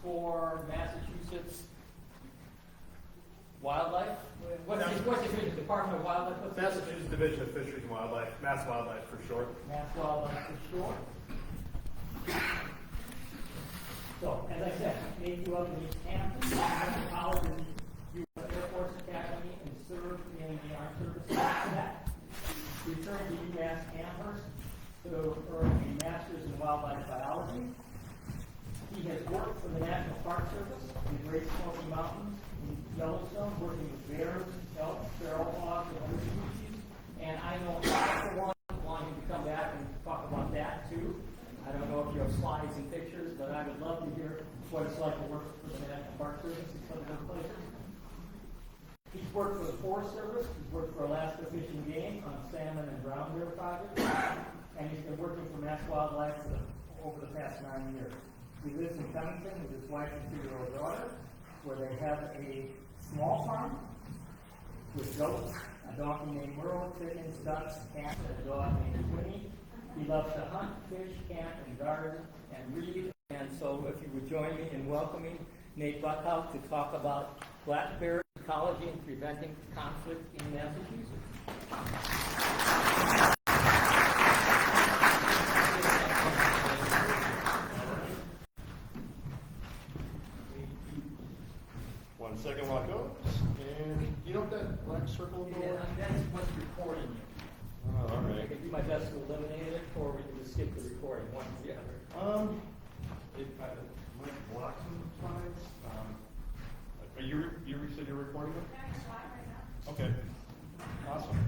for Massachusetts Wildlife. What's the division? Department of Wildlife? Massachusetts Division of Fisheries and Wildlife, Mass Wildlife for short. Mass Wildlife for short. So, as I said, I grew up in East Hampton, went to college in U.S. Air Force Academy, and served in the Armed Services after that. Returned to UMass Amherst to earn a master's in wildlife biology. He has worked for the National Park Service in the Great Smoky Mountains in Yellowstone, working with bears, elk, feral hogs, and other species. And I know I, for one, want him to come back and talk about that too. I don't know if you have slides and pictures, but I would love to hear what it's like to work for the National Park Service in some of those places. He's worked for the Forest Service. He's worked for Alaska Fish and Game on salmon and brown bear projects. And he's been working for Mass Wildlife over the past 9 years. He lives in Covington with his wife and 2-year-old daughter, where they have a small farm with goats, a donkey named Merle, chickens, ducks, cats, and a dog named Winnie. He loves to hunt, fish, camp, and garden, and read. And so if you would join me in welcoming Nate Buckhout to talk about black bear ecology and preventing conflict in Massachusetts. One second while it goes. And you know what that black circle is? Yeah, that's what's recording you. Oh, all right. I can do my best to eliminate it, or we can just skip the recording, one or the other. It might block some slides. Are you said you're recording it? Yeah, I'm live right now. Okay. Awesome.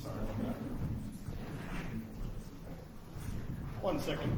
Sorry about that. 1 second.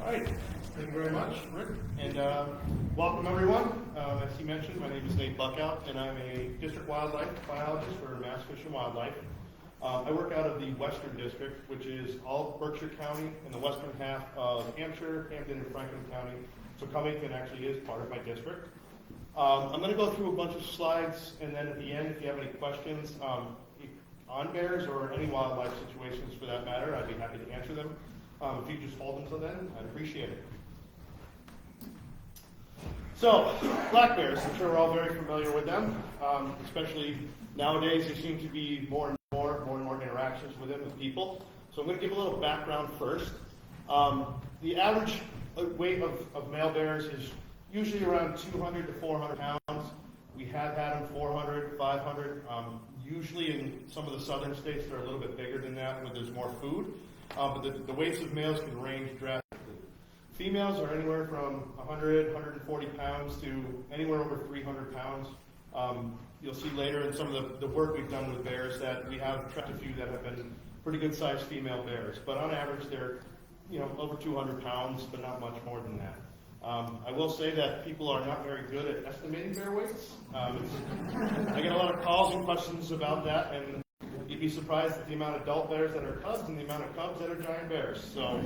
All right, thank you very much, Rick, and welcome everyone. As he mentioned, my name is Nate Buckhout, and I'm a district wildlife biologist for Mass Fish and Wildlife. I work out of the Western District, which is all of Berkshire County and the western half of Hampshire, Hampden, and Franklin County. So Covington actually is part of my district. I'm going to go through a bunch of slides, and then at the end, if you have any questions on bears or any wildlife situations for that matter, I'd be happy to answer them. If you just hold until then, I'd appreciate it. So, black bears, I'm sure we're all very familiar with them, especially nowadays there seem to be more and more interactions with them with people. So I'm going to give a little background first. The average weight of male bears is usually around 200 to 400 pounds. We have had them 400, 500. Usually in some of the southern states they're a little bit bigger than that when there's more food. But the weights of males can range drastically. Females are anywhere from 100, 140 pounds to anywhere over 300 pounds. You'll see later in some of the work we've done with bears that we have tracked a few that have been pretty good sized female bears. But on average they're over 200 pounds, but not much more than that. I will say that people are not very good at estimating bear weights. I get a lot of calls and questions about that, and you'd be surprised at the amount of adult bears that are cubs and the amount of cubs that are giant bears. So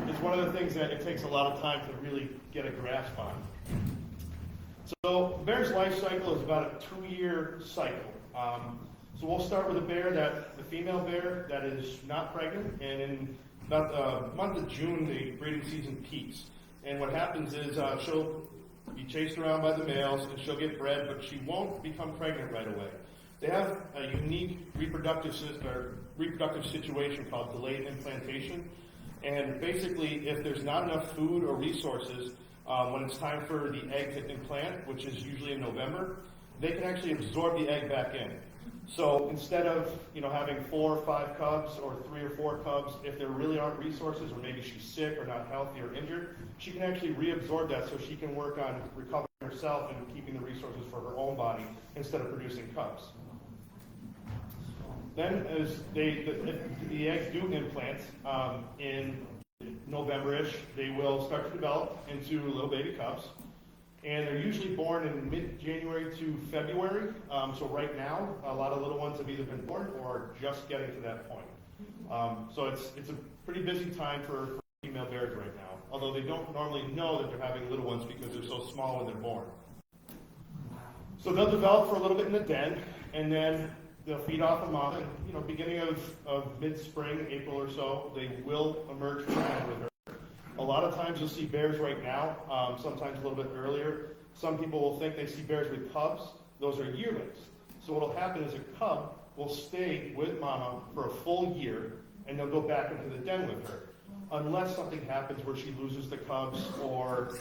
it's one of the things that it takes a lot of time to really get a grasp on. So bear's life cycle is about a 2-year cycle. So we'll start with the female bear that is not pregnant, and in about the month of June the breeding season peaks. And what happens is she'll be chased around by the males and she'll get bred, but she won't become pregnant right away. They have a unique reproductive situation called delayed implantation. And basically, if there's not enough food or resources, when it's time for the egg to implant, which is usually in November, they can actually absorb the egg back in. So instead of having 4 or 5 cubs or 3 or 4 cubs, if there really aren't resources, or maybe she's sick or not healthy or injured, she can actually reabsorb that so she can work on recovering herself and keeping the resources for her own body instead of producing cubs. Then as the eggs do implant in November-ish, they will start to develop into little baby cubs. And they're usually born in mid-January to February. So right now, a lot of little ones have either been born or are just getting to that point. So it's a pretty busy time for female bears right now, although they don't normally know that they're having little ones because they're so small when they're born. So they'll develop for a little bit in the den, and then they'll feed off a mom. And beginning of mid-spring, April or so, they will emerge from that with her. A lot of times you'll see bears right now, sometimes a little bit earlier. Some people will think they see bears with cubs. Those are yearlings. So what will happen is a cub will stay with mama for a full year, and they'll go back into the den with her. Unless something happens where she loses the cubs, or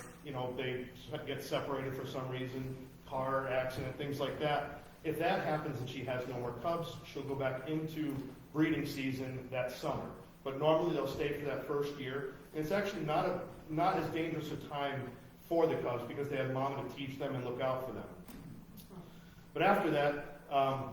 they get separated for some reason, car accident, things like that. If that happens and she has no more cubs, she'll go back into breeding season that summer. But normally they'll stay for that first year. And it's actually not as dangerous a time for the cubs because they have mama to teach them and look out for them. But after that,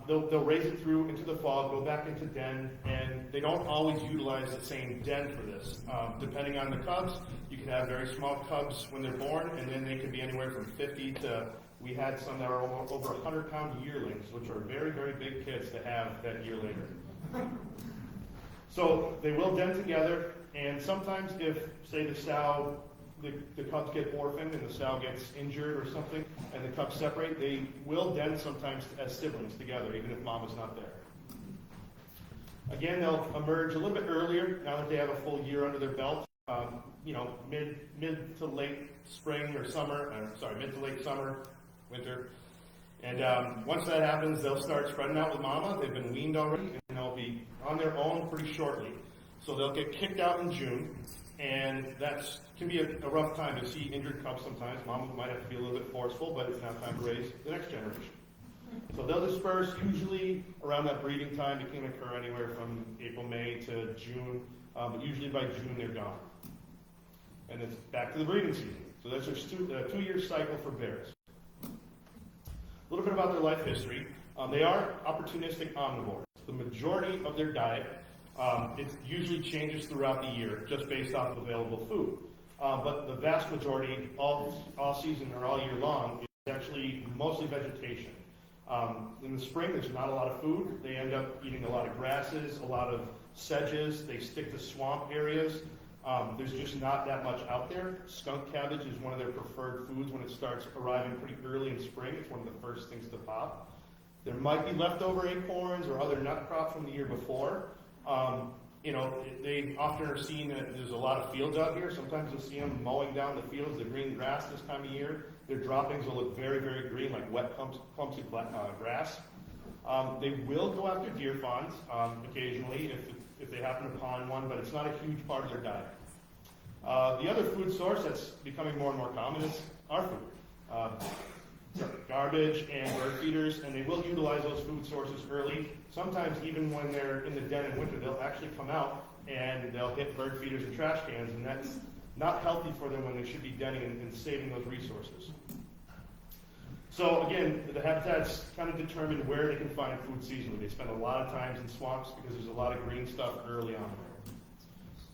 they'll raise it through into the fall, go back into den, and they don't always utilize the same den for this. Depending on the cubs, you can have very small cubs when they're born, and then they can be anywhere from 50 to, we had some that are over 100-pound yearlings, which are very, very big kids to have that year later. So they will den together, and sometimes if, say, the cubs get orphaned and the sow gets injured or something, and the cubs separate, they will den sometimes as siblings together, even if mama's not there. Again, they'll emerge a little bit earlier, now that they have a full year under their belt, mid to late spring or summer, mid to late summer, winter. And once that happens, they'll start spreading out with mama. They've been weaned already, and they'll be on their own pretty shortly. So they'll get kicked out in June, and that can be a rough time to see injured cubs sometimes. Mama might have to be a little bit forceful, but it's now time to raise the next generation. So they'll disperse usually around that breeding time. It can occur anywhere from April, May to June, but usually by June they're gone. And it's back to the breeding season. So that's a 2-year cycle for bears. A little bit about their life history. They are opportunistic omnivores. The majority of their diet, it usually changes throughout the year just based off of available food. But the vast majority, all season or all year long, is actually mostly vegetation. In the spring, there's not a lot of food. They end up eating a lot of grasses, a lot of sedges. They stick to swamp areas. There's just not that much out there. Skunk cabbage is one of their preferred foods when it starts arriving pretty early in spring. It's one of the first things to pop. There might be leftover acorns or other nut crops from the year before. They often are seen that there's a lot of fields out here. Sometimes you'll see them mowing down the fields, the green grass this time of year. Their droppings will look very, very green, like wet clumps of grass. They will go after deer fawns occasionally if they happen upon one, but it's not a huge part of their diet. The other food source that's becoming more and more common is our food. Garbage and bird feeders, and they will utilize those food sources early. Sometimes even when they're in the den in winter, they'll actually come out and they'll hit bird feeders and trash cans, and that's not healthy for them when they should be denning and saving those resources. So again, the habitats kind of determine where they can find food seasonally. They spend a lot of times in swamps because there's a lot of green stuff early on.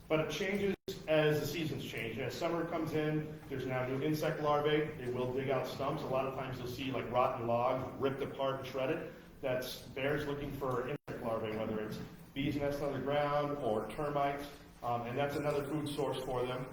But it changes as the seasons change. As summer comes in, there's now new insect larvae. They will dig out stumps. A lot of times you'll see like rotten logs ripped apart and shredded. That's bears looking for insect larvae, whether it's bees nesting on the ground or termites, and that's another food source for them.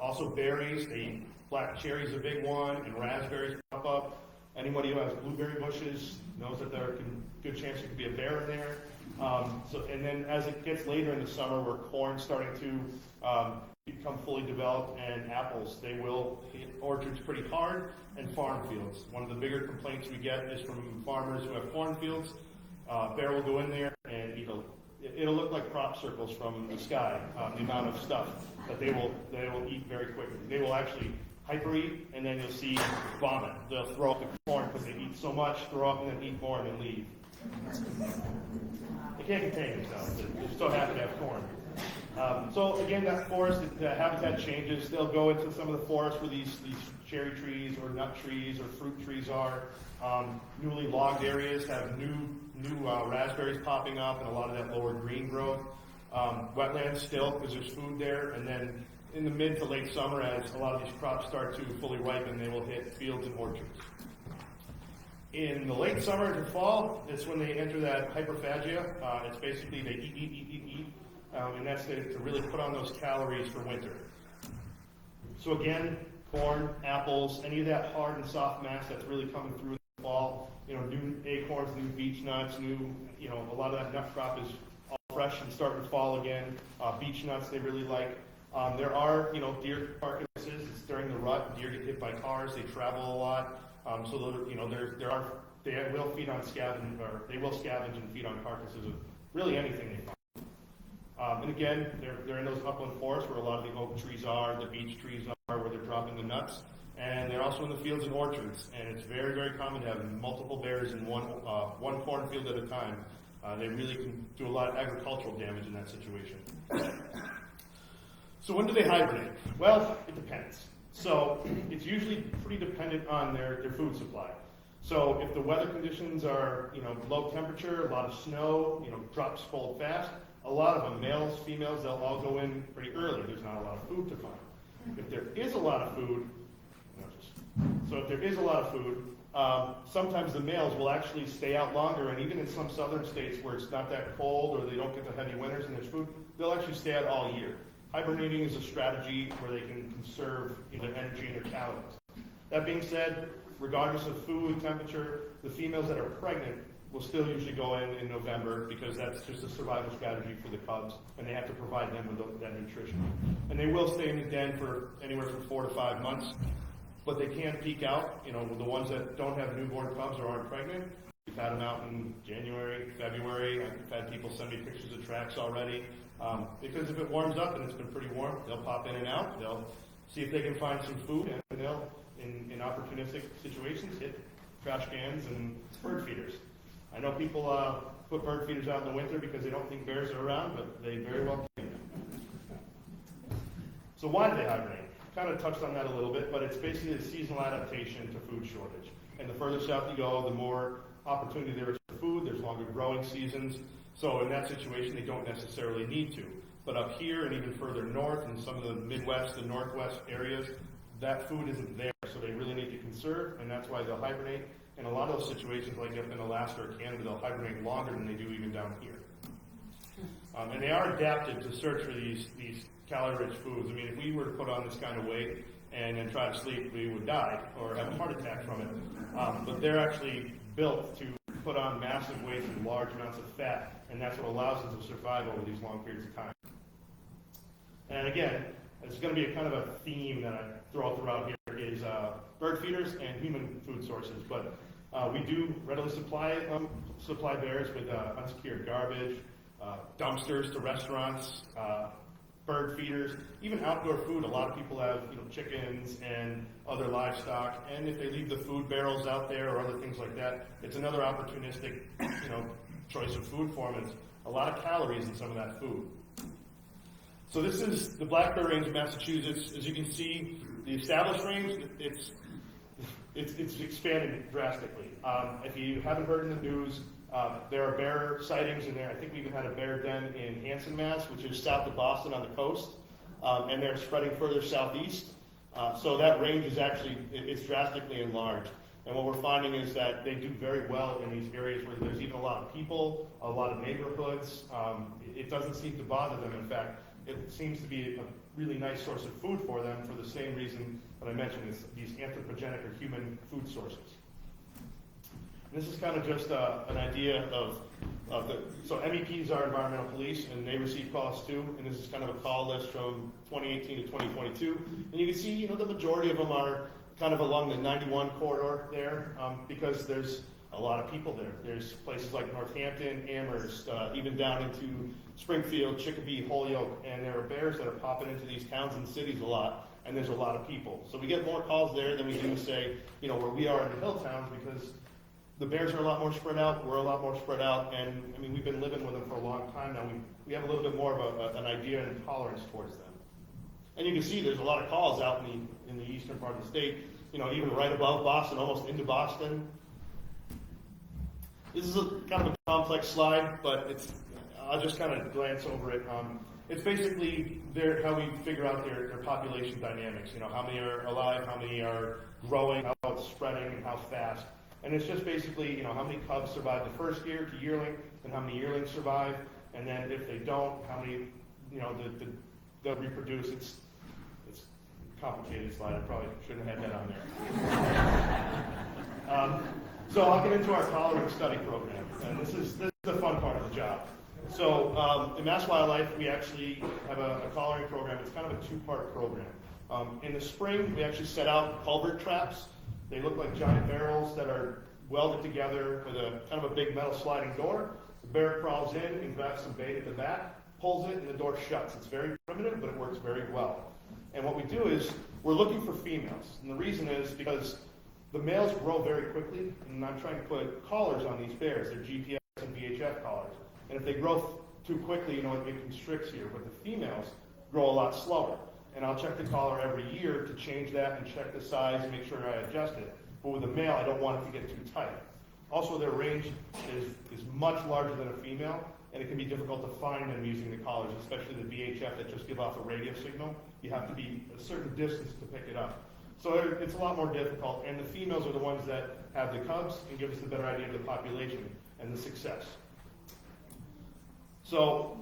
Also berries. They eat black cherries, a big one, and raspberries pop up. Anybody who has blueberry bushes knows that there's a good chance there could be a bear in there. And then as it gets later in the summer, where corn's starting to become fully developed, and apples, they will hit orchards pretty hard, and farm fields. One of the bigger complaints we get is from farmers who have cornfields. Bear will go in there and it'll look like crop circles from the sky, the amount of stuff that they will eat very quickly. They will actually hypereat, and then you'll see vomit. They'll throw up the corn because they eat so much, throw up and then eat more and then leave. They can't contain themselves. They're so happy to have corn. So again, that forest, the habitat changes. They'll go into some of the forests where these cherry trees or nut trees or fruit trees are. Newly logged areas have new raspberries popping up and a lot of that lower green growth. Wetlands still, because there's food there. And then in the mid to late summer, as a lot of these crops start to fully ripen, they will hit fields and orchards. In the late summer to fall, it's when they enter that hyperphagia. It's basically they eat. And that's to really put on those calories for winter. So again, corn, apples, any of that hard and soft mass that's really coming through in the fall, new acorns, new beech nuts, a lot of that nut crop is all fresh and starting to fall again. Beech nuts they really like. There are, deer carcasses. It's during the rut. Deer get hit by cars. They travel a lot. So they will feed on they will scavenge and feed on carcasses of really anything they find. And again, they're in those upland forests where a lot of the oak trees are, the beech trees are, where they're dropping the nuts. And they're also in the fields and orchards. And it's very, very common to have multiple bears in one cornfield at a time. They really can do a lot of agricultural damage in that situation. So when do they hibernate? Well, it depends. So it's usually pretty dependent on their food supply. So if the weather conditions are, low temperature, a lot of snow, crops fold fast, a lot of them, males, females, they'll all go in pretty early. There's not a lot of food to find. If there is a lot of food, sometimes the males will actually stay out longer, and even in some southern states where it's not that cold or they don't get the heavy winters and there's food, they'll actually stay out all year. Hibernating is a strategy where they can conserve either energy and their calories. That being said, regardless of food, temperature, the females that are pregnant will still usually go in November because that's just a survival strategy for the cubs, and they have to provide them with that nutrition. And they will stay in the den for anywhere from 4 to 5 months, but they can peak out. The ones that don't have newborn cubs or aren't pregnant, we've had them out in January, February. I've had people send me pictures of tracks already. Because if it warms up and it's been pretty warm, they'll pop in and out. They'll see if they can find some food, and they'll, in opportunistic situations, hit trash cans and bird feeders. I know people put bird feeders out in the winter because they don't think bears are around, but they very well can. So why do they hibernate? Kind of touched on that a little bit, but it's basically a seasonal adaptation to food shortage. And the further south you go, the more opportunity there is for food. There's longer growing seasons. So in that situation, they don't necessarily need to. But up here and even further north in some of the Midwest and Northwest areas, that food isn't there. So they really need to conserve, and that's why they'll hibernate. In a lot of those situations, like up in Alaska or Canada, they'll hibernate longer than they do even down here. And they are adapted to search for these calorie-rich foods. I mean, if we were to put on this kind of weight and then try to sleep, we would die or have a heart attack from it. But they're actually built to put on massive weights and large amounts of fat, and that's what allows them to survive over these long periods of time. And again, it's going to be a kind of a theme that I throw throughout here is bird feeders and human food sources. But we do readily supply bears with unsecured garbage, dumpsters to restaurants, bird feeders, even outdoor food. A lot of people have chickens and other livestock, and if they leave the food barrels out there or other things like that, it's another opportunistic choice of food for them. It's a lot of calories in some of that food. So this is the Black Bear Range of Massachusetts. As you can see, the established range, it's expanded drastically. If you haven't heard in the news, there are bear sightings in there. I think we even had a bear den in Hanson, Mass., which is south of Boston on the coast, and they're spreading further southeast. So that range is actually, it's drastically enlarged. And what we're finding is that they do very well in these areas where there's even a lot of people, a lot of neighborhoods. It doesn't seem to bother them. In fact, it seems to be a really nice source of food for them for the same reason that I mentioned, is these anthropogenic or human food sources. This is kind of just an idea of so MEPs are environmental police, and they receive calls too, and this is kind of a call list from 2018 to 2022. And you can see, you know, the majority of them are kind of along the 91 corridor there, because there's a lot of people there. There's places like Northampton, Amherst, even down into Springfield, Chicopee, Holyoke, and there are bears that are popping into these towns and cities a lot, and there's a lot of people. So we get more calls there than we do, say, you know, where we are in the hill towns, because the bears are a lot more spread out, we're a lot more spread out, and I mean, we've been living with them for a long time now. We have a little bit more of an idea and tolerance towards them. And you can see there's a lot of calls out in the eastern part of the state, you know, even right above Boston, almost into Boston. This is kind of a complex slide, but I'll just kind of glance over it. It's basically how we figure out their population dynamics, you know, how many are alive, how many are growing, how it's spreading, and how fast. And it's just basically, you know, how many cubs survive the first year to yearling, and how many yearlings survive, and then if they don't, how many, you know, they'll reproduce. It's a complicated slide. I probably shouldn't have had that on there. So I'll get into our tolerance study program, and this is the fun part of the job. So in Mass Wildlife, we actually have a collaring program. It's kind of a two-part program. In the spring, we actually set out culvert traps. They look like giant barrels that are welded together with a kind of a big metal sliding door. The bear crawls in and grabs some bait at the back, pulls it, and the door shuts. It's very primitive, but it works very well. And what we do is we're looking for females. And the reason is because the males grow very quickly, and I'm trying to put collars on these bears. They're GPS and VHF collars. And if they grow too quickly, you know, it constricts here. But the females grow a lot slower. And I'll check the collar every year to change that and check the size and make sure I adjust it. But with a male, I don't want it to get too tight. Also, their range is much larger than a female, and it can be difficult to find them using the collars, especially the VHF that just give off a radio signal. You have to be a certain distance to pick it up. So it's a lot more difficult, and the females are the ones that have the cubs and give us a better idea of the population and the success. So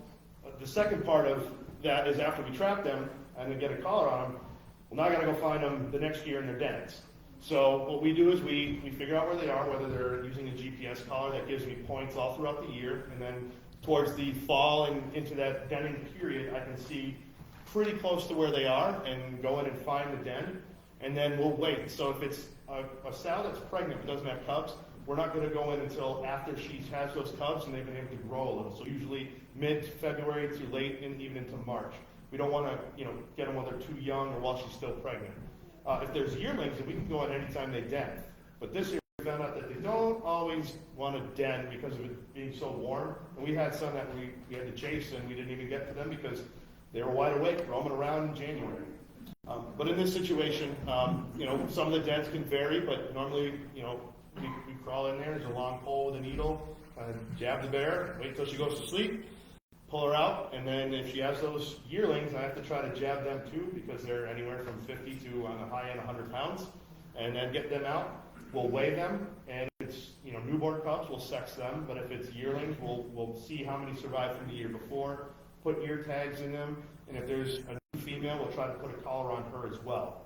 the second part of that is after we trap them and then get a collar on them, well, now I gotta go find them the next year in their dens. So what we do is we figure out where they are, whether they're using a GPS collar that gives me points all throughout the year, and then towards the fall and into that denning period, I can see pretty close to where they are and go in and find the den, and then we'll wait. So if it's a sow that's pregnant but doesn't have cubs, we're not going to go in until after she has those cubs and they've been able to grow a little. So usually mid-February to late, even into March. We don't want to, you know, get them while they're too young or while she's still pregnant. If there's yearlings, then we can go in anytime they den. But this year we found out that they don't always want to den because of it being so warm. And we had some that we had to chase, and we didn't even get to them because they were wide awake, roaming around in January. But in this situation, you know, some of the dens can vary, but normally, you know, we crawl in there. There's a long pole with a needle, jab the bear, wait till she goes to sleep, pull her out, and then if she has those yearlings, I have to try to jab them too because they're anywhere from 50 to, on the high end, 100 pounds, and then get them out. We'll weigh them, and if it's, you know, newborn cubs, we'll sex them, but if it's yearlings, we'll see how many survived from the year before, put ear tags in them, and if there's a new female, we'll try to put a collar on her as well.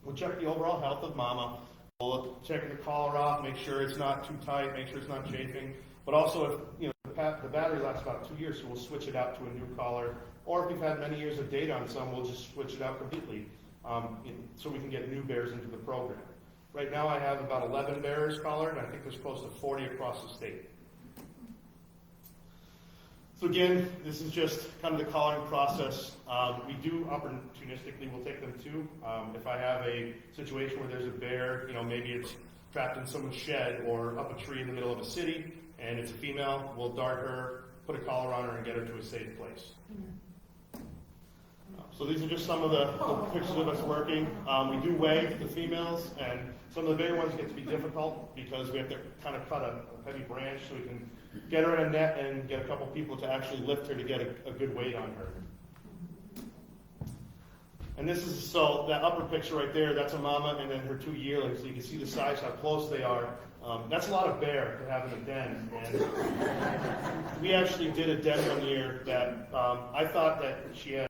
We'll check the overall health of mama. We'll check the collar off, make sure it's not too tight, make sure it's not chafing. But also, if you know the battery lasts about 2 years, so we'll switch it out to a new collar. Or if we've had many years of data on some, we'll just switch it out completely, so we can get new bears into the program. Right now, I have about 11 bears collared, and I think there's close to 40 across the state. So again, this is just kind of the collaring process. We do opportunistically, we'll take them too. If I have a situation where there's a bear, you know, maybe it's trapped in someone's shed or up a tree in the middle of a city, and it's a female, we'll dart her, put a collar on her, and get her to a safe place. So these are just some of the pictures of us working. We do weigh the females, and some of the bigger ones get to be difficult because we have to kind of cut a heavy branch so we can get her in a net and get a couple people to actually lift her to get a good weight on her. And this is, so that upper picture right there, that's a mama and then her 2 yearlings. So you can see the size, how close they are. That's a lot of bear to have in a den. And we actually did a den one year that I thought that she had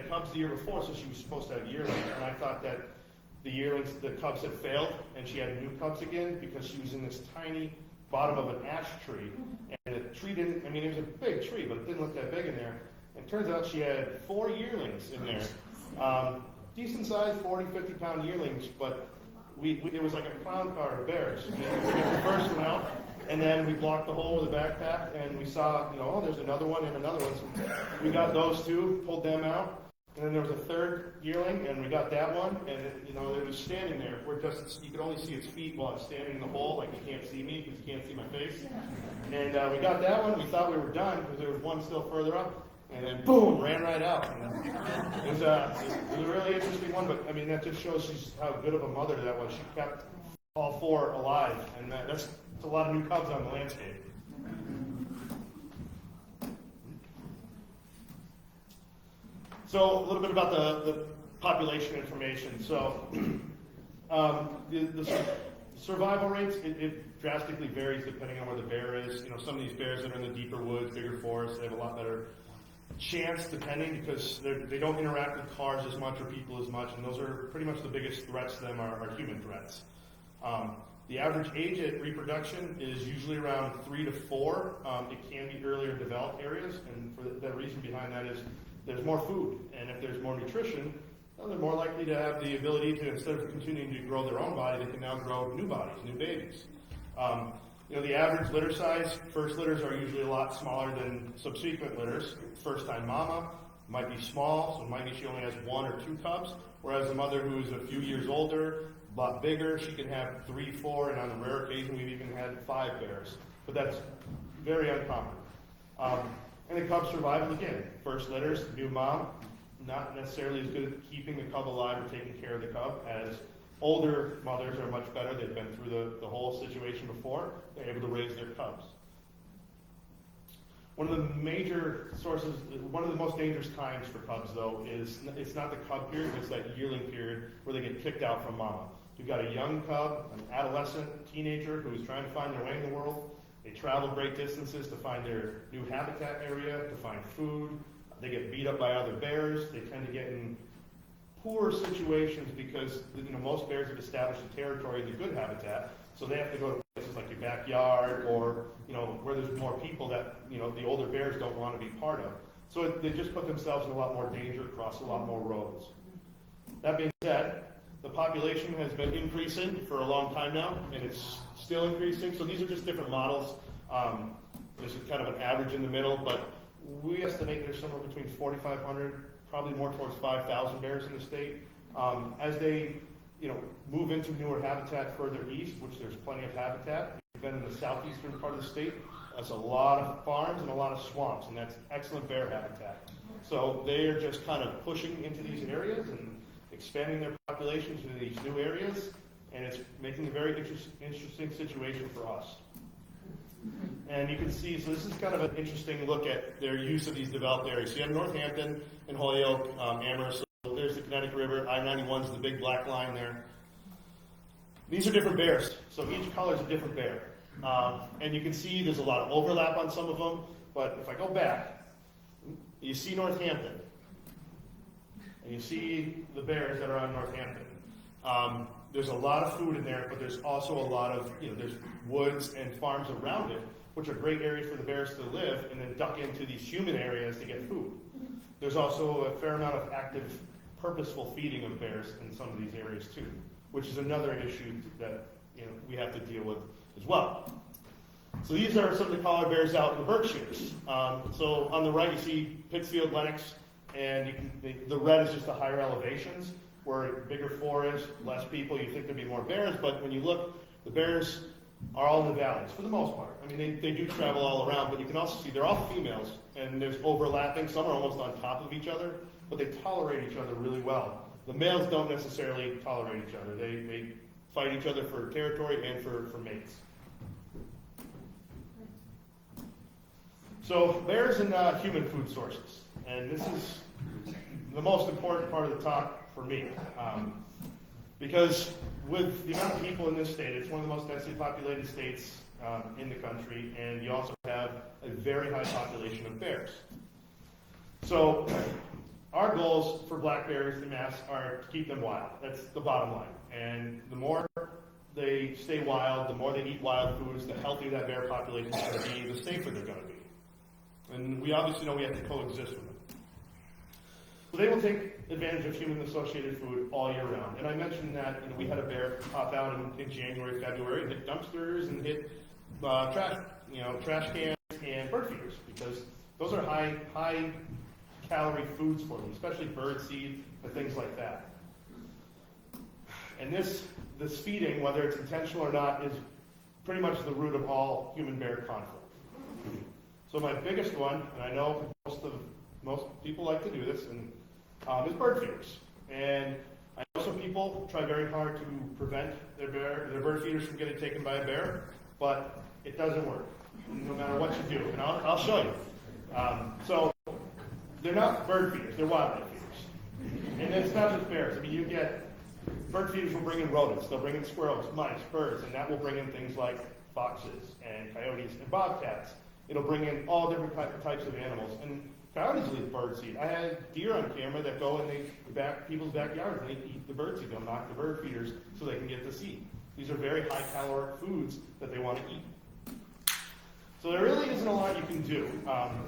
cubs the year before, so she was supposed to have yearlings. And I thought that the cubs had failed, and she had new cubs again because she was in this tiny bottom of an ash tree, and the tree didn't, I mean, it was a big tree, but it didn't look that big in there. And it turns out she had 4 yearlings in there. Decent sized 40, 50 pound yearlings, but it was like a clown car of bears. We took the first one out, and then we blocked the hole with a backpack, and we saw, oh, there's another one and another one. So we got those two, pulled them out, and then there was a third yearling, and we got that one, and it was standing there. You could only see its feet while it's standing in the hole, like you can't see me because you can't see my face. And we got that one. We thought we were done because there was one still further up. And then boom, ran right out. It was a really interesting one, but I mean that just shows how good of a mother that was. She kept all 4 alive, and that's a lot of new cubs on the landscape. So a little bit about the population information. So the survival rates, it drastically varies depending on where the bear is. Some of these bears that are in the deeper woods, bigger forests, they have a lot better chance, depending, because they don't interact with cars as much or people as much, and those are pretty much the biggest threats to them are human threats. The average age at reproduction is usually around 3 to 4. It can be earlier developed areas, and for the reason behind that is there's more food, and if there's more nutrition, they're more likely to have the ability to, instead of continuing to grow their own body, they can now grow new bodies, new babies. The average litter size, first litters are usually a lot smaller than subsequent litters. First-time mama might be small, so it might be she only has 1 or 2 cubs, whereas a mother who's a few years older, a lot bigger, she can have 3, 4, and on a rare occasion we've even had 5 bears. But that's very uncommon. And the cub survival, again, first litters, new mom, not necessarily as good at keeping the cub alive or taking care of the cub as older mothers are much better. They've been through the whole situation before. They're able to raise their cubs. One of the major sources, one of the most dangerous times for cubs, though, is it's not the cub period, it's that yearling period where they get kicked out from mama. You've got a young cub, an adolescent, teenager who's trying to find their way in the world. They travel great distances to find their new habitat area, to find food. They get beat up by other bears. They tend to get in poor situations because most bears have established a territory in the good habitat, so they have to go to places like your backyard or where there's more people that the older bears don't want to be part of. So they just put themselves in a lot more danger, cross a lot more roads. That being said, the population has been increasing for a long time now, and it's still increasing. So these are just different models. This is kind of an average in the middle, but we estimate there's somewhere between 4,500, probably more towards 5,000 bears in the state. As they, move into newer habitat further east, which there's plenty of habitat. We've been in the southeastern part of the state. That's a lot of farms and a lot of swamps, and that's excellent bear habitat. So they are just kind of pushing into these areas and expanding their populations into these new areas, and it's making a very interesting situation for us. And you can see, so this is kind of an interesting look at their use of these developed areas. So you have Northampton and Holyoke, Amherst. So there's the Connecticut River. I-91 is the big black line there. These are different bears. So each color is a different bear. And you can see there's a lot of overlap on some of them. But if I go back, you see Northampton. And you see the bears that are on Northampton. There's a lot of food in there, but there's also a lot of, there's woods and farms around it, which are great areas for the bears to live and then duck into these human areas to get food. There's also a fair amount of active, purposeful feeding of bears in some of these areas too, which is another issue that we have to deal with as well. So these are some of the collar bears out in the Berkshires. So on the right you see Pittsfield, Lennox, and the red is just the higher elevations. Where bigger forest, less people, you think there'd be more bears, but when you look, the bears are all in the valleys for the most part. I mean, they do travel all around, but you can also see they're all females, and there's overlapping. Some are almost on top of each other, but they tolerate each other really well. The males don't necessarily tolerate each other. They fight each other for territory and for mates. So bears and human food sources, and this is the most important part of the talk for me, because with the amount of people in this state, it's one of the most densely populated states in the country, and you also have a very high population of bears. So our goals for black bears en masse are to keep them wild. That's the bottom line. And the more they stay wild, the more they eat wild foods, the healthier that bear population is going to be, the safer they're going to be. And we obviously know we have to coexist with them. So they will take advantage of human-associated food all year round. And I mentioned that we had a bear pop out in January, February, and hit dumpsters and hit trash cans and bird feeders, because those are high calorie foods for them, especially bird seed and things like that. And this feeding, whether it's intentional or not, is pretty much the root of all human-bear conflict. So my biggest one, and I know most people like to do this, and is bird feeders. And I know some people try very hard to prevent their bird feeders from getting taken by a bear, but it doesn't work, no matter what you do. And I'll show you. So they're not bird feeders; they're wildlife feeders. And it's not just bears. I mean, you get bird feeders will bring in rodents. They'll bring in squirrels, mice, birds, and that will bring in things like foxes and coyotes and bobcats. It'll bring in all different types of animals. And coyotes eat bird seed. I had deer on camera that go in people's backyards and they eat the bird seed. They'll knock the bird feeders so they can get the seed. These are very high caloric foods that they want to eat. So there really isn't a lot you can do.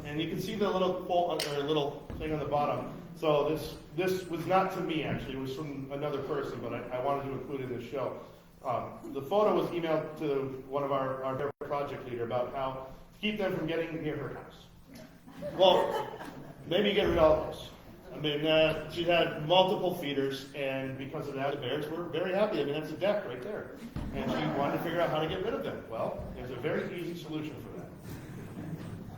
And you can see the little thing on the bottom. So this was not to me, actually. It was from another person, but I wanted to include it in the show. The photo was emailed to one of our bear project leader about how to keep them from getting near her house. Well, maybe get relatives. I mean, she had multiple feeders, and because of that, the bears were very happy. I mean, that's a deck right there. And she wanted to figure out how to get rid of them. Well, there's a very easy solution for that.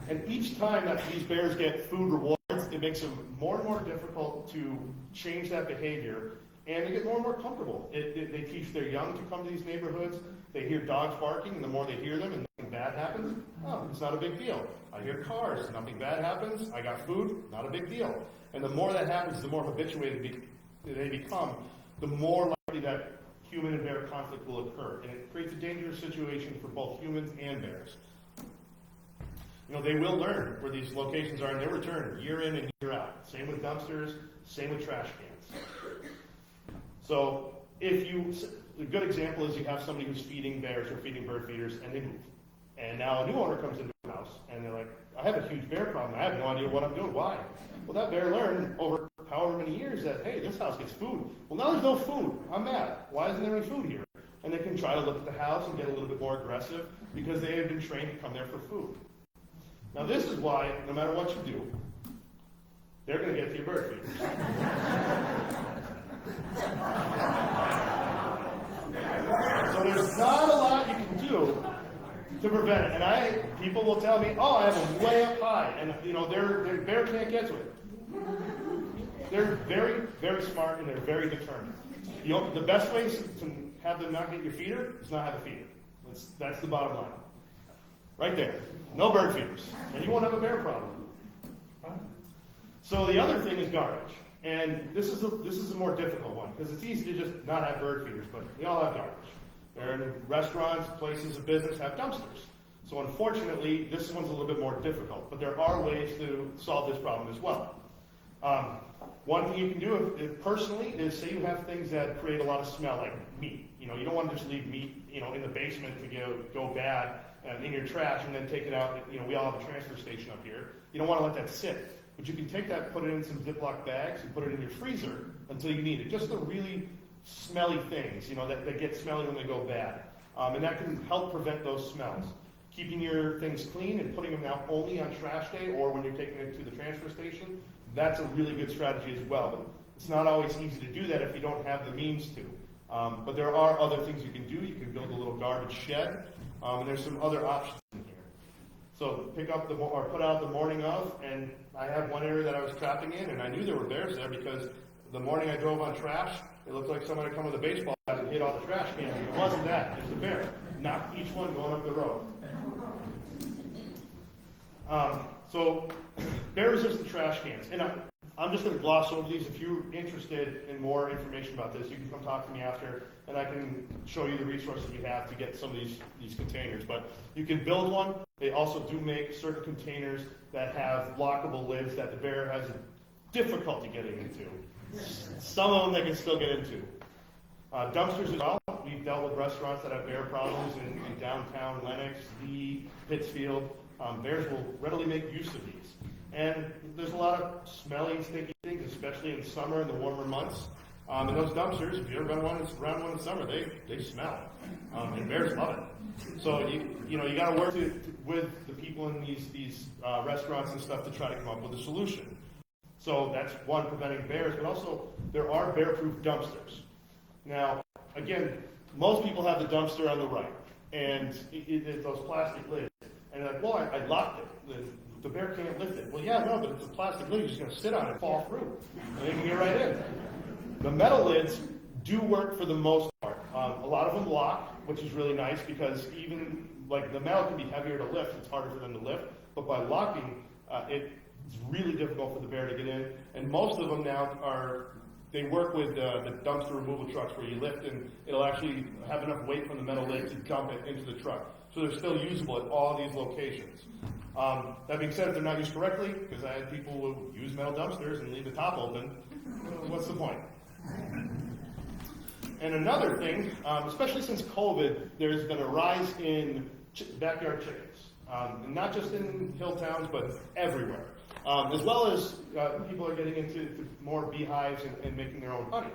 And each time that these bears get food rewards, it makes them more and more difficult to change that behavior, and they get more and more comfortable. They teach their young to come to these neighborhoods. They hear dogs barking, and the more they hear them and nothing bad happens, oh, it's not a big deal. I hear cars, nothing bad happens, I got food, not a big deal. And the more that happens, the more habituated they become, the more likely that human and bear conflict will occur. And it creates a dangerous situation for both humans and bears. They will learn where these locations are, and they'll return year in and year out. Same with dumpsters, same with trash cans. So a good example is you have somebody who's feeding bears or feeding bird feeders, and they move. And now a new owner comes into the house, and they're like, I have a huge bear problem. I have no idea what I'm doing. Why? Well, that bear learned over however many years that, hey, this house gets food. Well, now there's no food. I'm mad. Why isn't there any food here? And they can try to look at the house and get a little bit more aggressive because they have been trained to come there for food. Now, this is why, no matter what you do, they're going to get to your bird feeders. So there's not a lot you can do to prevent it. And people will tell me, oh, I have them way up high, and their bear can't get to it. They're very, very smart, and they're very determined. The best way to have them not get your feeder is not have a feeder. That's the bottom line. Right there. No bird feeders. And you won't have a bear problem. So the other thing is garbage. And this is a more difficult one, because it's easy to just not have bird feeders, but we all have garbage. They're in restaurants, places of business have dumpsters. So unfortunately, this one's a little bit more difficult, but there are ways to solve this problem as well. One thing you can do personally is, say you have things that create a lot of smell, like meat. You don't want to just leave meat, in the basement to go bad in your trash and then take it out. We all have a transfer station up here. You don't want to let that sit. But you can take that, put it in some Ziploc bags, and put it in your freezer until you need it. Just the really smelly things, that get smelly when they go bad. And that can help prevent those smells. Keeping your things clean and putting them out only on trash day or when you're taking it to the transfer station, that's a really good strategy as well. But it's not always easy to do that if you don't have the means to. But there are other things you can do. You can build a little garbage shed, and there's some other options in here. So put out the morning of, and I had one area that I was trapping in, and I knew there were bears there because the morning I drove on trash, it looked like someone had come with a baseball bat and hit all the trash cans. It wasn't that. It was a bear. Knocked each one going up the road. So bear-resistant trash cans. And I'm just going to gloss over these. If you're interested in more information about this, you can come talk to me after, and I can show you the resources we have to get some of these containers. But you can build one. They also do make certain containers that have lockable lids that the bear has difficulty getting into. Some of them they can still get into. Dumpsters as well. we've dealt with restaurants that have bear problems in downtown Lenox, Lee, Pittsfield. Bears will readily make use of these. And there's a lot of smelly, stinky things, especially in summer and the warmer months. And those dumpsters, if you ever run one in summer, they smell. And bears love it. So you got to work with the people in these restaurants and stuff to try to come up with a solution. So that's one, preventing bears, but also there are bear-proof dumpsters. Now, again, most people have the dumpster on the right, and it's those plastic lids. And they're like, well, I locked it. The bear can't lift it. Well, yeah, no, but it's a plastic lid. You're just going to sit on it and fall through. And they can get right in. The metal lids do work for the most part. A lot of them lock, which is really nice because even like the metal can be heavier to lift. It's harder for them to lift. But by locking, it's really difficult for the bear to get in. And most of them now they work with the dumpster removal trucks where you lift and it'll actually have enough weight from the metal lid to dump it into the truck. So they're still usable at all these locations. That being said, if they're not used correctly, because I had people who use metal dumpsters and leave the top open, what's the point? And another thing, especially since COVID, there's been a rise in backyard chickens. And not just in hill towns, but everywhere. As well as people are getting into more beehives and making their own honey.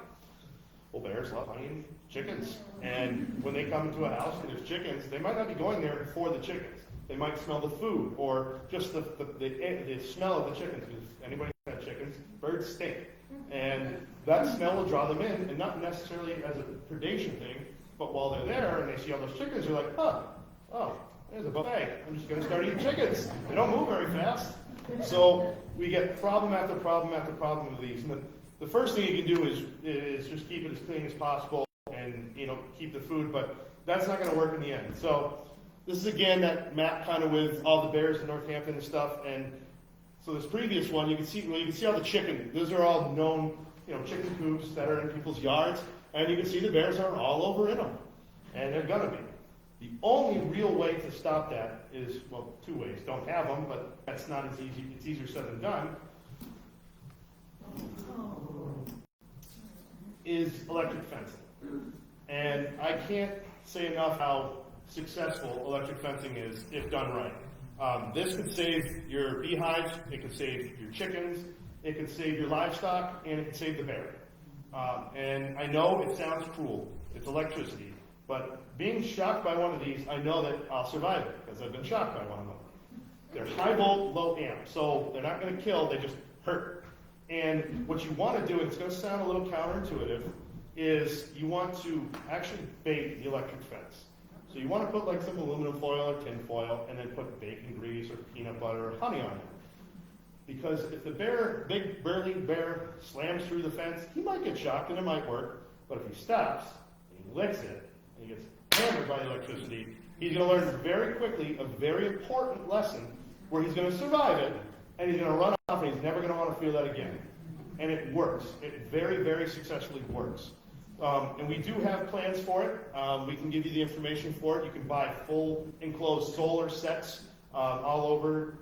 Well, bears love honey and chickens. And when they come into a house and there's chickens, they might not be going there for the chickens. They might smell the food or just the smell of the chickens. Because anybody who's had chickens, birds stink. And that smell will draw them in, and not necessarily as a predation thing, but while they're there and they see all those chickens, they're like, oh, there's a buffet. I'm just going to start eating chickens. They don't move very fast. So we get problem after problem after problem with these. And the first thing you can do is just keep it as clean as possible and keep the food, but that's not going to work in the end. So this is again that map kind of with all the bears in Northampton and stuff. And so this previous one, you can see all the chicken. Those are all known, chicken coops that are in people's yards, and you can see the bears are all over in them, and they're gonna be. The only real way to stop that is, well, two ways. Don't have them, but that's not as easy. It's easier said than done. Is electric fencing. And I can't say enough how successful electric fencing is if done right. This could save your beehives, it could save your chickens, it could save your livestock, and it could save the bear. And I know it sounds cruel. It's electricity. But being shocked by one of these, I know that I'll survive it because I've been shocked by one of them. They're high volt, low amp, so they're not going to kill, they just hurt. And what you want to do, and it's going to sound a little counterintuitive, is you want to actually bait the electric fence. So you want to put like some aluminum foil or tin foil and then put bacon grease or peanut butter or honey on it. Because if the big burly bear slams through the fence, he might get shocked and it might work. But if he stops and he licks it and he gets hammered by the electricity, he's going to learn very quickly a very important lesson where he's going to survive it and he's going to run off and he's never going to want to feel that again. And it works. It very, very successfully works. And we do have plans for it. We can give you the information for it. You can buy full enclosed solar sets all over,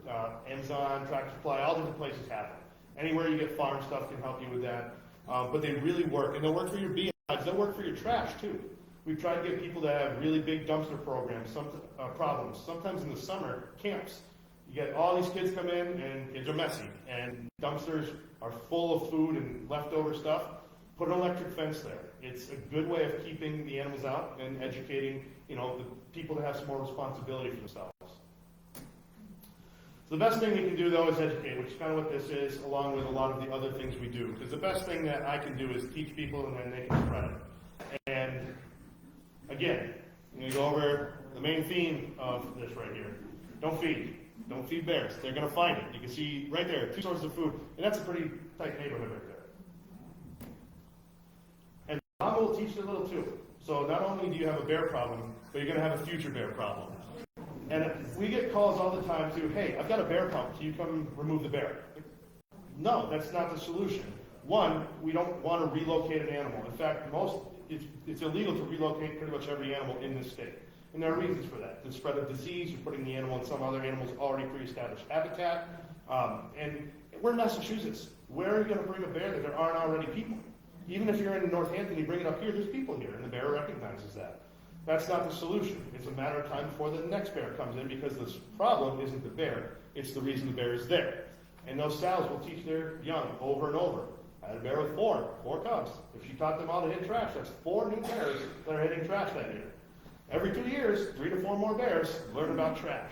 Amazon, Tractor Supply, all different places have it. Anywhere you get farm stuff can help you with that. But they really work. And they'll work for your beehives. They'll work for your trash, too. We've tried to get people to have really big dumpster programs, problems. Sometimes in the summer, camps. You get all these kids come in, and kids are messy. And dumpsters are full of food and leftover stuff. Put an electric fence there. It's a good way of keeping the animals out and educating, the people to have some more responsibility for themselves. So the best thing we can do, though, is educate, which is kind of what this is, along with a lot of the other things we do. Because the best thing that I can do is teach people, and then they can spread it. And again, I'm going to go over the main theme of this right here. Don't feed. Don't feed bears. They're going to find it. You can see right there, 2 sources of food, and that's a pretty tight neighborhood right there. And Mom will teach you a little too. So not only do you have a bear problem, but you're going to have a future bear problem. And we get calls all the time to, hey, I've got a bear problem. Can you come remove the bear? No, that's not the solution. One, we don't want to relocate an animal. In fact, it's illegal to relocate pretty much every animal in this state. And there are reasons for that. The spread of disease, you're putting the animal in some other animal's already pre-established habitat. And we're in Massachusetts. Where are you going to bring a bear that there aren't already people? Even if you're in Northampton, you bring it up here, there's people here, and the bear recognizes that. That's not the solution. It's a matter of time before the next bear comes in, because this problem isn't the bear, it's the reason the bear is there. And those sows will teach their young over and over. I had a bear with four cubs. If she taught them how to hit trash, that's 4 new bears that are hitting trash that year. Every 2 years, 3 to 4 more bears learn about trash.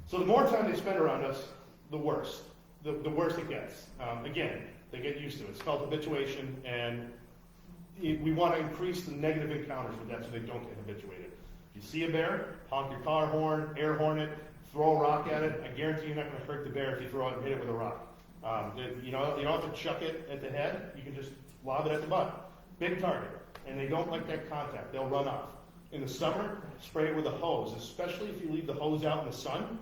So the more time they spend around us, the worse. The worse it gets. Again, they get used to it. It's called habituation, and we want to increase the negative encounters with that so they don't get habituated. If you see a bear, honk your car horn, air horn it, throw a rock at it. I guarantee you're not going to hurt the bear if you throw it and hit it with a rock. You don't have to chuck it at the head. You can just lob it at the butt. Big target. And they don't like that contact. They'll run off. In the summer, spray it with a hose, especially if you leave the hose out in the sun.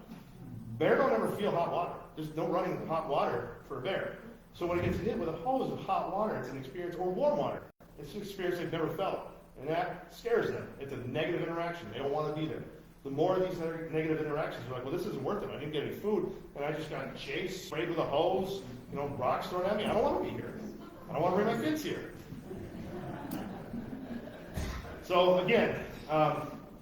Bear don't ever feel hot water. There's no running hot water for a bear. So when it gets hit with a hose of hot water, it's an experience, or warm water. It's an experience they've never felt. And that scares them. It's a negative interaction. They don't want to be there. The more of these negative interactions, you're like, well, this isn't worth it. I didn't get any food, and I just got chased, sprayed with a hose, rocks thrown at me. I don't want to be here. I don't want to bring my kids here. So again,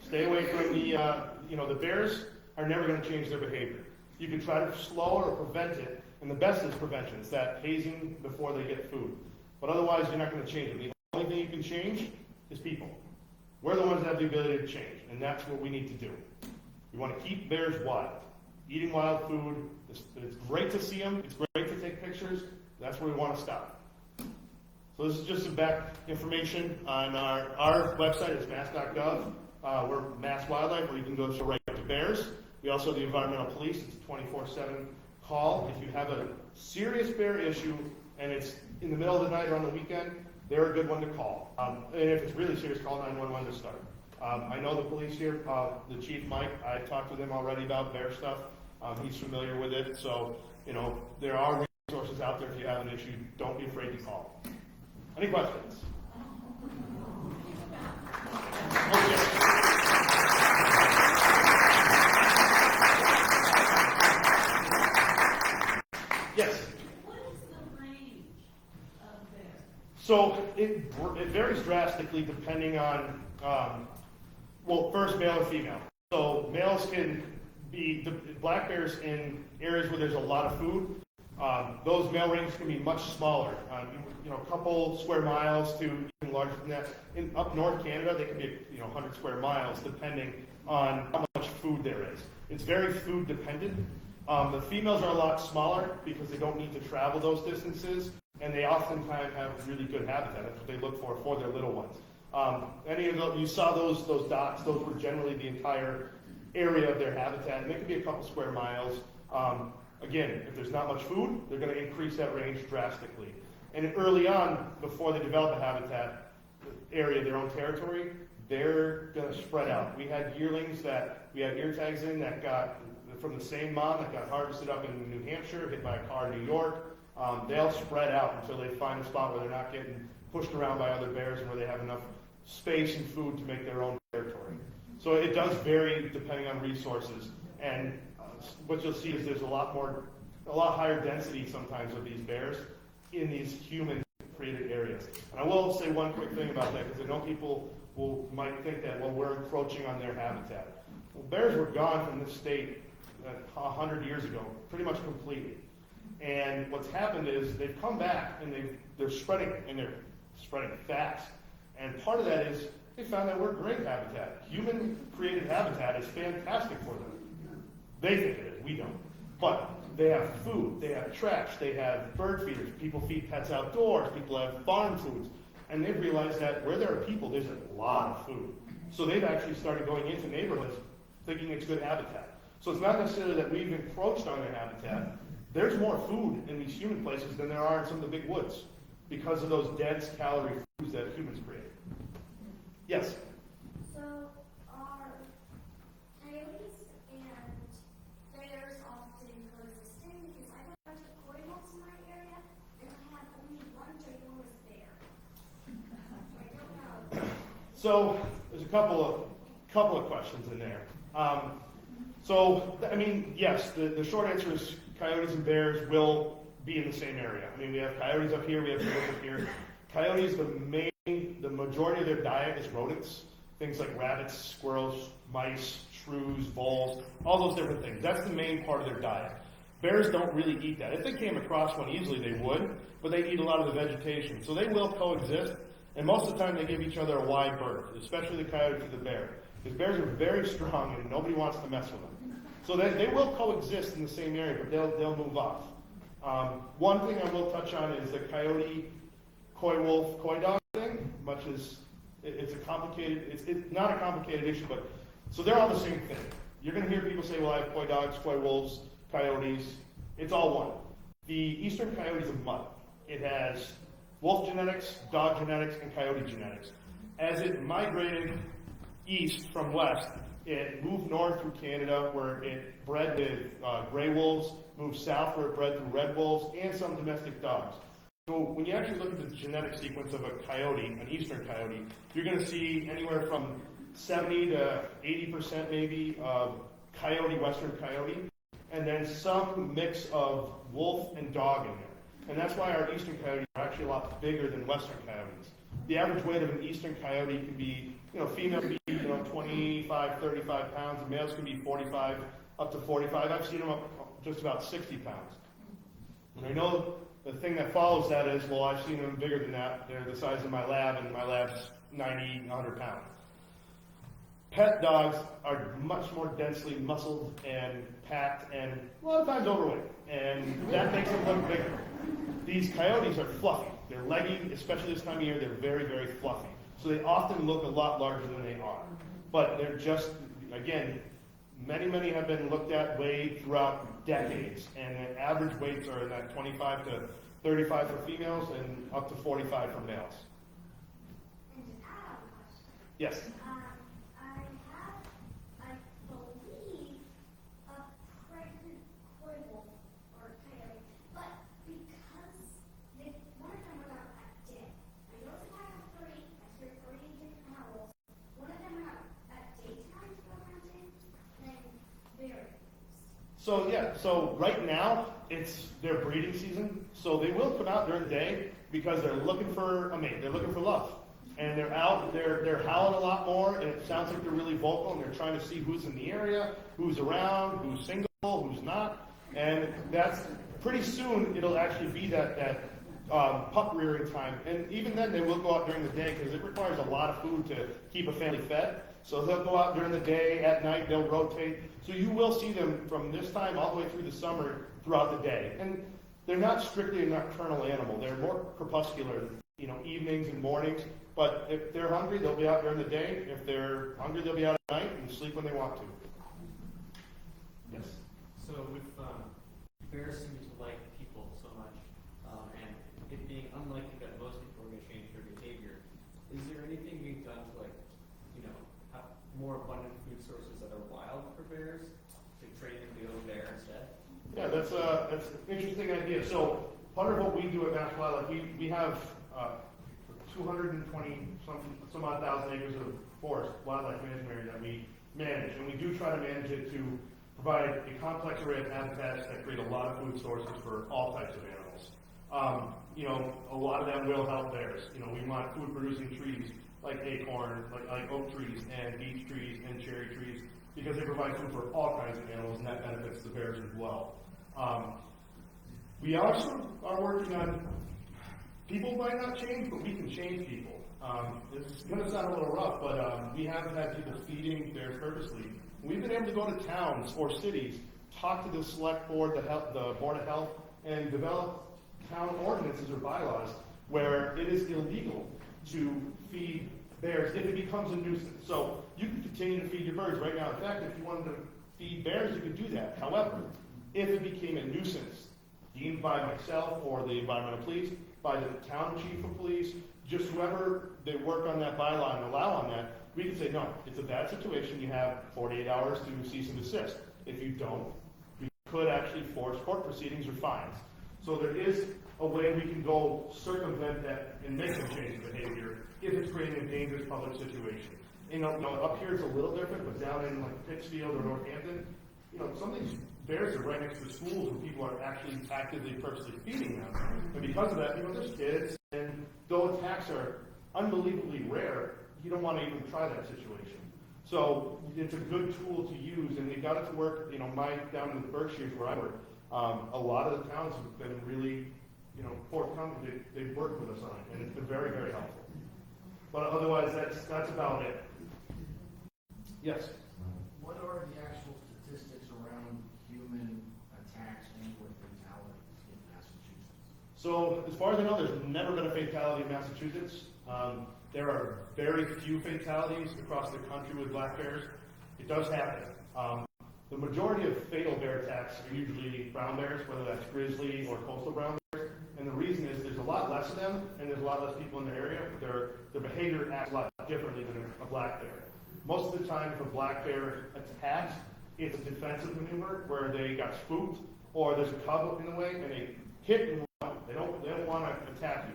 stay away from the bears are never going to change their behavior. You can try to slow it or prevent it, and the best is prevention. It's that hazing before they get food. But otherwise, you're not going to change it. The only thing you can change is people. We're the ones that have the ability to change, and that's what we need to do. We want to keep bears wild. Eating wild food, it's great to see them, it's great to take pictures, that's where we want to stop. So this is just some back information on our website. It's mass.gov. We're Mass Wildlife, where you can go to right to bears. We also have the environmental police. It's a 24/7 call. If you have a serious bear issue and it's in the middle of the night or on the weekend, they're a good one to call. And if it's really serious, call 911 to start. I know the police here, the chief, Mike, I talked with him already about bear stuff. He's familiar with it. So, there are resources out there if you have an issue. Don't be afraid to call. Any questions? Okay. Yes? What is the range of bears? So it varies drastically depending on, first male and female. So males can be, the black bears in areas where there's a lot of food, those male ranges can be much smaller, a couple square miles to even larger than that. Up north Canada, they can be 100 square miles depending on how much food there is. It's very food dependent. The females are a lot smaller because they don't need to travel those distances, and they oftentimes have really good habitat. That's what they look for their little ones. Any of those, you saw those dots, those were generally the entire area of their habitat, and they could be a couple square miles. Again, if there's not much food, they're going to increase that range drastically. And early on, before they develop a habitat area, their own territory, they're going to spread out. We had yearlings that we had ear tags in that got from the same mom that got harvested up in New Hampshire, hit by a car in New York. They'll spread out until they find a spot where they're not getting pushed around by other bears and where they have enough space and food to make their own territory. So it does vary depending on resources, and what you'll see is there's a lot higher density sometimes of these bears in these human-created areas. And I will say one quick thing about that, because I know people might think that, we're encroaching on their habitat. Well, bears were gone from this state 100 years ago, pretty much completely. And what's happened is they've come back and they're spreading, and they're spreading fast. And part of that is they found that we're great habitat. Human-created habitat is fantastic for them. They think it is, we don't. But they have food, they have trash, they have bird feeders, people feed pets outdoors, people have farm foods. And they've realized that where there are people, there's a lot of food. So they've actually started going into neighborhoods thinking it's good habitat. So it's not necessarily that we've encroached on their habitat. There's more food in these human places than there are in some of the big woods because of those dense calorie foods that humans create. Yes? So are coyotes and bears often coexisting? Because I went to coyotes in my area and I had only one ginormous bear. I don't know. So there's a couple of questions in there. Yes, the short answer is coyotes and bears will be in the same area. I mean, we have coyotes up here, we have bears up here. Coyotes, the majority of their diet is rodents, things like rabbits, squirrels, mice, shrews, voles, all those different things. That's the main part of their diet. Bears don't really eat that. If they came across one easily, they would, but they eat a lot of the vegetation. So they will coexist, and most of the time they give each other a wide berth, especially the coyote to the bear. Because bears are very strong and nobody wants to mess with them. So they will coexist in the same area, but they'll move off. One thing I will touch on is the coyote, coy wolf, coy dog thing, much as it's a complicated, it's not a complicated issue, but so they're all the same thing. You're going to hear people say, well, I have coy dogs, coy wolves, coyotes. It's all one. The eastern coyote is a mutt. It has wolf genetics, dog genetics, and coyote genetics. As it migrated east from west, it moved north through Canada where it bred with gray wolves, moved south where it bred through red wolves, and some domestic dogs. So when you actually look at the genetic sequence of a coyote, an eastern coyote, you're going to see anywhere from 70 to 80% maybe of coyote, western coyote, and then some mix of wolf and dog in there. And that's why our eastern coyotes are actually a lot bigger than western coyotes. The average weight of an eastern coyote can be, female can be, 25, 35 pounds, and males can be 45 up to 45. I've seen them up just about 60 pounds. And I know the thing that follows that is, well, I've seen them bigger than that. They're the size of my lab, and my lab's 90, 100 pounds. Pet dogs are much more densely muscled and packed and a lot of times overweight, and that makes them look bigger. These coyotes are fluffy. They're leggy, especially this time of year. They're very, very fluffy. So they often look a lot larger than they are. But they're just, again, many have been looked at, weighed throughout decades, and the average weights are in that 25 to 35 for females and up to 45 for males. And to add on a question, Yes? I believe, a pregnant coy wolf or coyote, but because one of them went out at day. I noticed if I have three, I hear three different howls. One of them went out at daytime to go hunting, and then very. So right now, it's their breeding season, so they will come out during the day because they're looking for a mate, they're looking for love. And they're out, they're howling a lot more, and it sounds like they're really vocal, and they're trying to see who's in the area, who's around, who's single, who's not. And that's, pretty soon, it'll actually be that pup rearing time. And even then, they will go out during the day because it requires a lot of food to keep a family fed. So they'll go out during the day, at night, they'll rotate. So you will see them from this time all the way through the summer throughout the day. And they're not strictly a nocturnal animal. They're more crepuscular, evenings and mornings. But if they're hungry, they'll be out during the day. If they're hungry, they'll be out at night and sleep when they want to. Yes? So with bears seem to like people so much, and it being unlikely that most people are going to change their behavior, is there anything being done to have more abundant food sources that are wild for bears to train them to go there instead? Yeah, that's an interesting idea. So part of what we do at Mass Wildlife, we have 220 some odd thousand acres of forest, wildlife management area that we manage, and we do try to manage it to provide a complex array of habitats that create a lot of food sources for all types of animals. A lot of them will help bears. We want food-producing trees like acorn, like oak trees and beech trees and cherry trees, because they provide food for all kinds of animals, and that benefits the bears as well. We also are working on, people might not change, but we can change people. It's going to sound a little rough, but we haven't had people feeding bears purposely. We've been able to go to towns or cities, talk to the select board, the Board of Health, and develop town ordinances or bylaws where it is illegal to feed bears if it becomes a nuisance. So you can continue to feed your birds right now. In fact, if you wanted to feed bears, you could do that. However, if it became a nuisance deemed by myself or the environmental police, by the town chief of police, just whoever they work on that bylaw and allow on that, we can say, no, it's a bad situation, you have 48 hours to cease and desist. If you don't, we could actually force court proceedings or fines. So there is a way we can go circumvent that and make them change behavior if it's creating a dangerous public situation. Up here it's a little different, but down in Pittsfield or Northampton, some of these bears are right next to schools where people are actually actively, purposely feeding them. And because of that, there's kids, and though attacks are unbelievably rare, you don't want to even try that situation. So it's a good tool to use, and we got it to work, down in the Berkshires where I work. A lot of the towns have been really, forthcoming. They've worked with us on it, and it's been very, very helpful. But otherwise, that's about it. Yes? What are the actual statistics around human attacks and or fatalities in Massachusetts? So, as far as I know, there's never been a fatality in Massachusetts. There are very few fatalities across the country with black bears. It does happen. The majority of fatal bear attacks are usually brown bears, whether that's grizzly or coastal brown bears. And the reason is there's a lot less of them, and there's a lot less people in the area. Their behavior acts a lot differently than a black bear. Most of the time, if a black bear attacks, it's a defensive maneuver where they got spooked, or there's a cub in the way, and they hit and run. They don't want to attack you.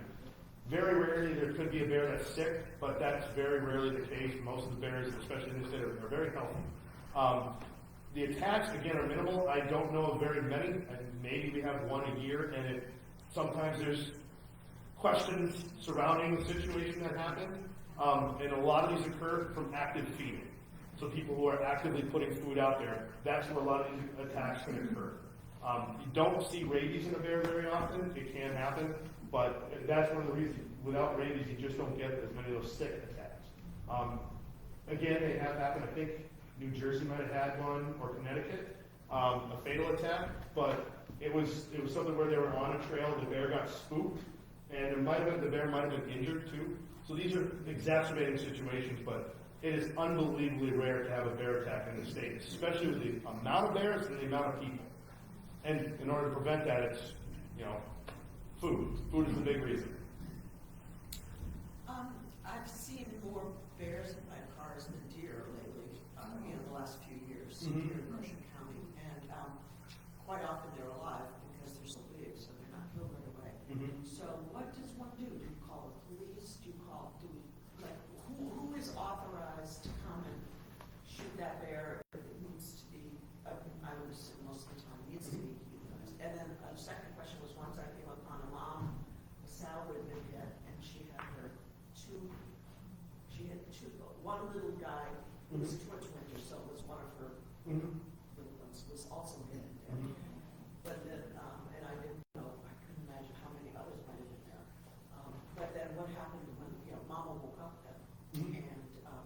Very rarely there could be a bear that's sick, but that's very rarely the case. Most of the bears, especially in this state, are very healthy. The attacks, again, are minimal. I don't know of very many. Maybe we have one a year, and sometimes there's questions surrounding the situation that happened. And a lot of these occur from active feeding. So people who are actively putting food out there, that's where a lot of these attacks can occur. You don't see rabies in a bear very often. It can happen, but that's one of the reasons. Without rabies, you just don't get as many of those sick attacks. Again, they have happened. I think New Jersey might have had one, or Connecticut, a fatal attack, but it was something where they were on a trail, the bear got spooked, and the bear might have been injured too. So these are exacerbating situations, but it is unbelievably rare to have a bear attack in the state, especially with the amount of bears and the amount of people. And in order to prevent that, it's, food. Food is the big reason. I've seen more bears in my cars than deer lately, the last few years, Mhm. here in Mercer County. And quite often they're alive because they're so big, so they're not killed right away. Mhm. So what does one do? Do you call the police? Who is authorized to come and shoot that bear if it needs to be, I would assume most of the time, needs to be euthanized? And then a second question was, once I came upon a mom, Sal would have been dead, and she had one little guy who was Twitch Winter, so it was one of her little ones, was also dead. But then, and I didn't know, I couldn't imagine how many others might have been there. But then what happened when, Mama woke up then? And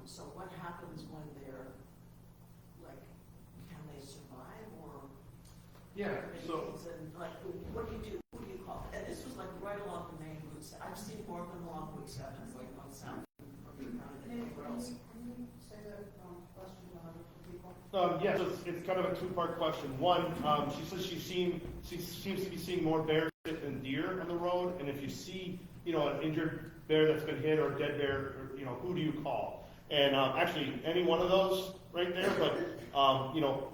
so what happens when they're, can they survive, or? Yeah, so... And, what do you do? Who do you call? And this was right along the main route. I've seen more of them along Route 7, on south from your county than anywhere else. Yes, it's kind of a two-part question. One, she says she seems to be seeing more bears than deer on the road, and if you see, an injured bear that's been hit or a dead bear, who do you call? And actually, any one of those right there, but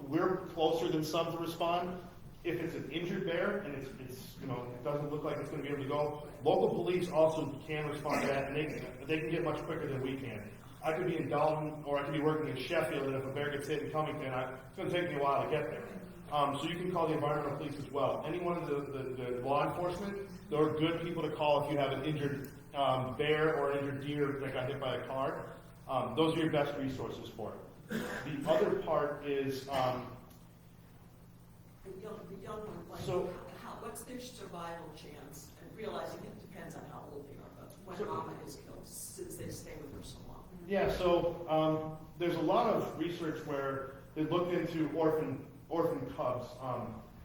we're closer than some to respond. If it's an injured bear and it's it doesn't look like it's going to be able to go, local police also can respond to that, and they can get much quicker than we can. I could be in Dalton, or I could be working in Sheffield, and if a bear gets hit in Cummington, it's going to take me a while to get there. So you can call the environmental police as well. Any one of the law enforcement, they're good people to call if you have an injured bear or an injured deer that got hit by a car. Those are your best resources for it. The other part is... The young one, So- what's their survival chance? And realizing it depends on how old they are, but when Mama is killed, since they stay with her so long. Yeah, so there's a lot of research where they looked into orphan cubs,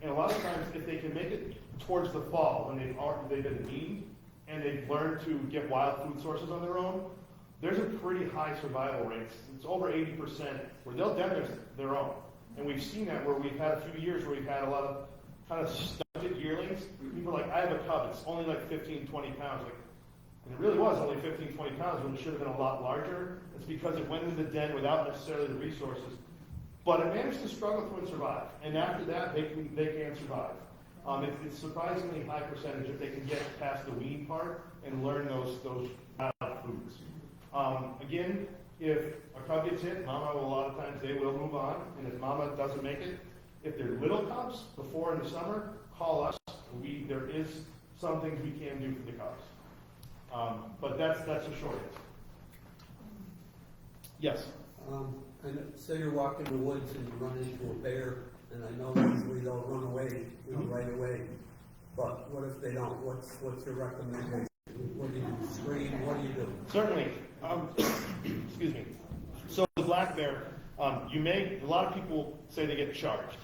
and a lot of times if they can make it towards the fall when they've been weaned and they've learned to get wild food sources on their own, there's a pretty high survival rate. It's over 80% where they'll den their own. And we've seen that where we've had a few years where we've had a lot of kind of stunted yearlings. People are like, I have a cub, it's only like 15, 20 pounds. And it really was only 15, 20 pounds when it should have been a lot larger. It's because it went into the den without necessarily the resources. But it managed to struggle through and survive. And after that, they can survive. It's surprisingly high percentage if they can get past the wean part and learn those wild foods. Again, if a cub gets hit, Mama, a lot of times they will move on. And if Mama doesn't make it, If they're little cubs, before in the summer, call us. There is some things we can do for the cubs. But that's a short answer. Yes? And say you're walking in the woods and you run into a bear, and I know usually they'll run away, right away. But what if they don't? What's your recommendation? What do you do? Scream? What do you do? Certainly. Excuse me. So the black bear, a lot of people say they get charged.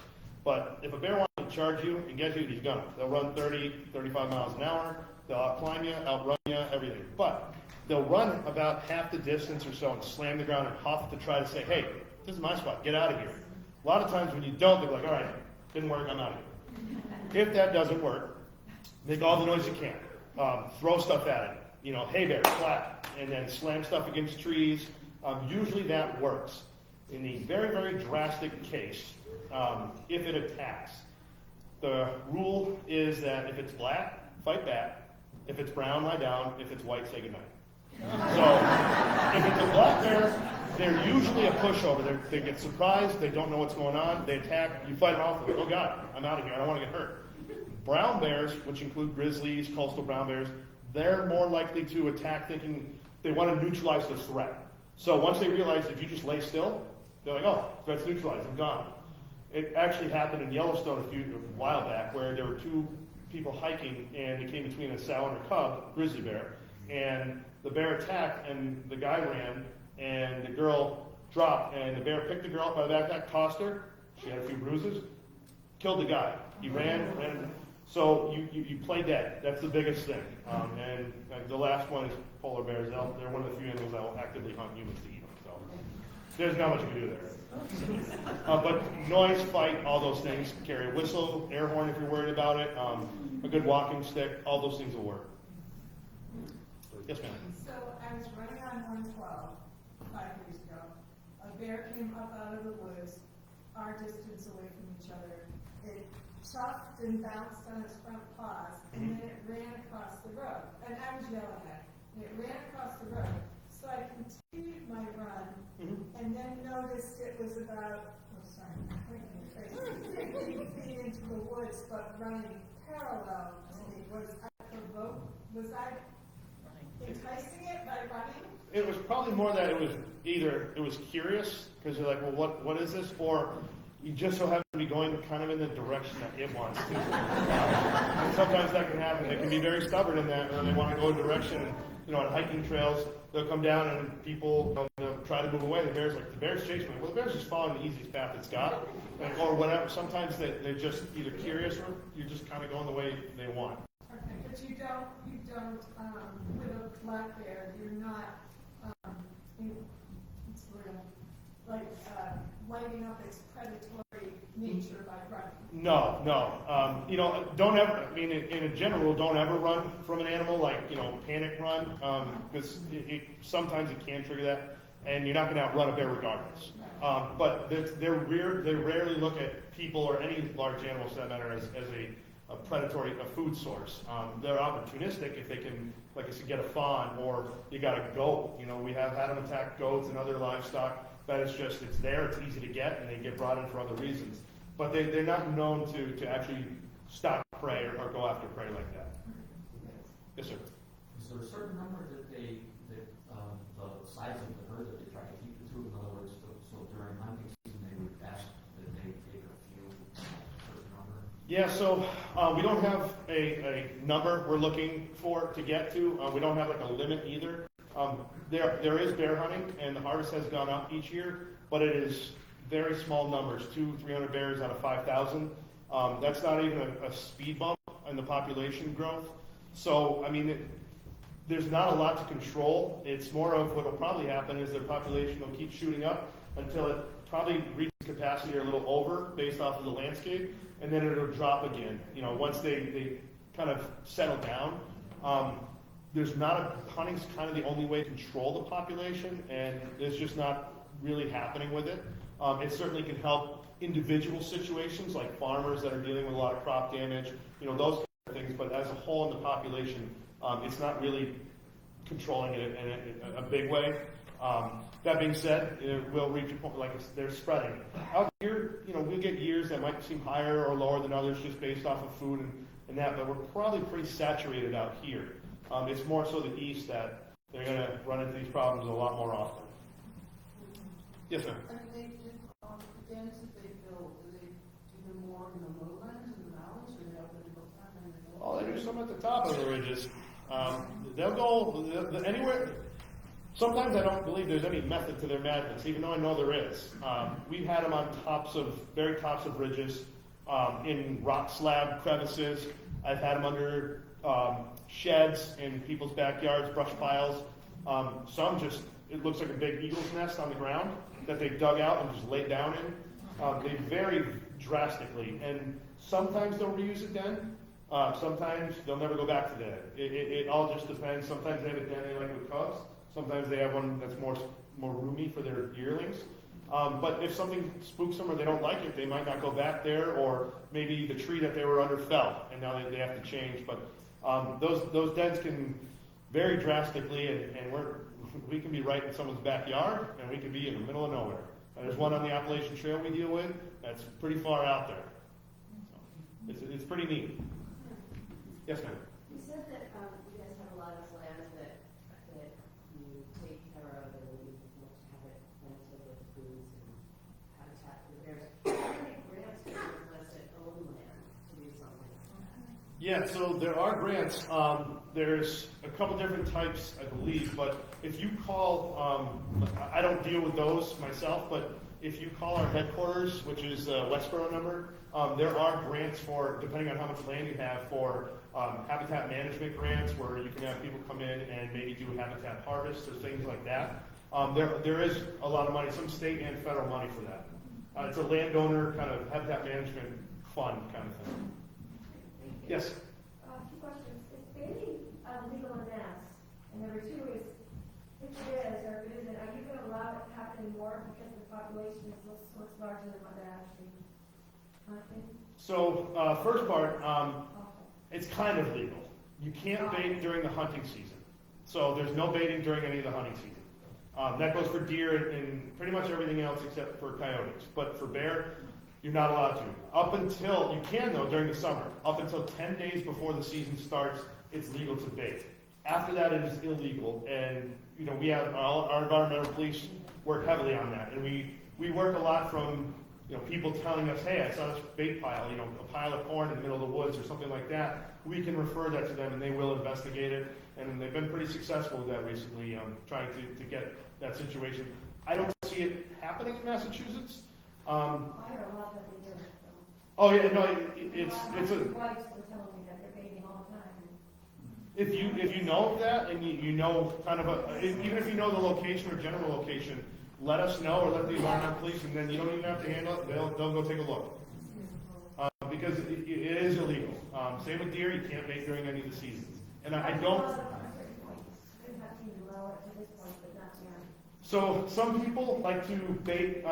But if a bear wants to charge you and get you, he's gonna. They'll run 30, 35 miles an hour. They'll outclimb you, outrun you, everything. But they'll run about half the distance or so and slam the ground and huff to try to say, hey, this is my spot, get out of here. A lot of times when you don't, they're like, all right, didn't work, I'm out of here. If that doesn't work, make all the noise you can. Throw stuff at it. Hey bear, flat, and then slam stuff against trees. Usually that works. In the very, very drastic case, if it attacks, the rule is that if it's black, fight back. If it's brown, lie down. If it's white, say goodnight. So if it's a black bear, they're usually a pushover. They get surprised. They don't know what's going on. They attack. You fight it off. Like, oh God, I'm out of here. I don't want to get hurt. Brown bears, which include grizzlies, coastal brown bears, they're more likely to attack thinking they want to neutralize the threat. So once they realize if you just lay still, they're like, oh, threat's neutralized. I'm gone. It actually happened in Yellowstone a while back where there were two people hiking and they came between a sow and a cub, grizzly bear, and the bear attacked and the guy ran and the girl dropped and the bear picked the girl up by the backpack, tossed her, she had a few bruises, killed the guy. He ran. So you play dead. That's the biggest thing. And the last one is polar bears. They're one of the few animals that will actively hunt humans to eat them. So there's not much you can do there. But noise, fight, all those things. Carry a whistle, air horn if you're worried about it, a good walking stick, all those things will work. Yes, ma'am. So I was running on 112 5 years ago. A bear came up out of the woods, our distance away from each other. It chuffed and bounced on its front paws, and then it ran across the road. And I was yelling at it. And it ran across the road. So I continued my run, and then noticed it was about, 15 feet into the woods, but running parallel to me. Was I provoked? Was I enticing it by running? It was probably more that it was curious, because you're like, well, what is this? Or you just so happen to be going kind of in the direction that it wants to. And sometimes that can happen. They can be very stubborn in that, and they want to go a direction. On hiking trails, they'll come down and people try to move away. The bear's chasing me. Well, the bear's just following the easiest path it's got, or whatever. Sometimes they're just either curious or you're just kind of going the way they want. Okay, but you don't, with a black bear, you're not, lighting up its predatory nature by running. No. Don't ever, in general, don't ever run from an animal, panic run, because sometimes it can trigger that, and you're not going to outrun a bear regardless. But they rarely look at people or any large animals, for that matter, as a predatory, a food source. They're opportunistic if they can, like I said, get a fawn, or you got a goat. We have had them attack goats and other livestock. That it's there, it's easy to get, and they get brought in for other reasons. But they're not known to actually stop prey or go after prey like that. Yes, sir. Is there a certain number that the size of the herd that they try to keep it to? In other words, so during hunting season, they would ask that they take a few, certain number? Yeah, so we don't have a number we're looking for to get to. We don't have a limit either. There is bear hunting, and the harvest has gone up each year, but it is very small numbers, 200-300 bears out of 5,000. That's not even a speed bump in the population growth. So, there's not a lot to control. It's more of what will probably happen is their population will keep shooting up until it probably reaches capacity or a little over based off of the landscape, and then it'll drop again. Once they kind of settle down. Hunting's kind of the only way to control the population, and it's just not really happening with it. It certainly can help individual situations like farmers that are dealing with a lot of crop damage, those kind of things, but as a whole in the population, it's not really controlling it in a big way. That being said, we'll reach a point, they're spreading. Out here, we get years that might seem higher or lower than others just based off of food and that, but we're probably pretty saturated out here. It's more so the east that they're going to run into these problems a lot more often. Yes, ma'am? And the dens that they build, do they do them more in the lowlands and the valleys, or they up in the hilltop and the hills? Oh, they do some at the top of the ridges. They'll go anywhere. Sometimes I don't believe there's any method to their madness, even though I know there is. We've had them on very tops of ridges, in rock slab crevices. I've had them under sheds in people's backyards, brush piles. Some it looks like a big eagle's nest on the ground that they dug out and just laid down in. They vary drastically, and sometimes they'll reuse it then. Sometimes they'll never go back to that. It all just depends. Sometimes they have a den they like with cubs. Sometimes they have one that's more roomy for their yearlings. But if something spooks them or they don't like it, they might not go back there, or maybe the tree that they were under fell and now they have to change. But those dens can vary drastically, and we can be right in someone's backyard, and we can be in the middle of nowhere. There's one on the Appalachian Trail we deal with that's pretty far out there. So it's pretty neat. Yes, ma'am. You said that you guys have a lot of land that you take care of and you have it planted with foods and habitat for the bears. How many grants do you request that own land to do something like that? Yeah, so there are grants. There's a couple different types, I believe, but if you call, I don't deal with those myself, but if you call our headquarters, which is the Westboro number, there are grants for, depending on how much land you have, for habitat management grants where you can have people come in and maybe do habitat harvest or things like that. There is a lot of money, some state and federal money for that. It's a landowner kind of habitat management fund kind of thing. Yes? A few questions. Is baiting legal in Mass? And number two is, if it is or if it isn't, are you going to allow it to happen more because the population is so much larger than what they're actually hunting? So, first part, it's kind of legal. You can't bait during the hunting season. So there's no baiting during any of the hunting season. That goes for deer and pretty much everything else except for coyotes. But for bear, you're not allowed to. You can though during the summer. Up until 10 days before the season starts, it's legal to bait. After that, it is illegal. And, we have our environmental police work heavily on that. And we work a lot from, people telling us, hey, I saw this bait pile, a pile of corn in the middle of the woods or something like that. We can refer that to them and they will investigate it. And they've been pretty successful with that recently, trying to get that situation. I don't see it happening in Massachusetts. I heard a lot that they do. Oh yeah, no, it's a. Whites were telling me that they're baiting all the time. If you know of that and you know kind of even if you know the location or general location, let us know or let the environmental police, and then you don't even have to handle it. They'll go take a look. Because it is illegal. Same with deer, you can't bait during any of the seasons. And I don't. So some people like to bait,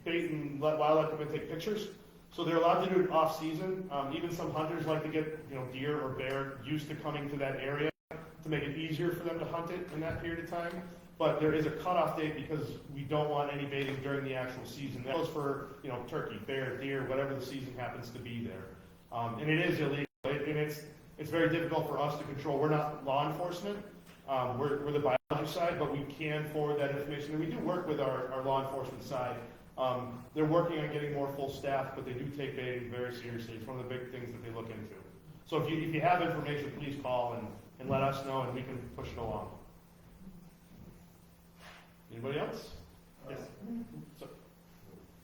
bait and let wildlife come and take pictures. So they're allowed to do it off season. Even some hunters like to get, deer or bear used to coming to that area to make it easier for them to hunt it in that period of time. But there is a cutoff date because we don't want any baiting during the actual season. That goes for, turkey, bear, deer, whatever the season happens to be there. And it is illegal. And it's very difficult for us to control. We're not law enforcement. We're the biology side, but we can forward that information. And we do work with our law enforcement side. They're working on getting more full staff, but they do take baiting very seriously. It's one of the big things that they look into. So if you have information, please call and let us know, and we can push it along. Anybody else? Yes. So,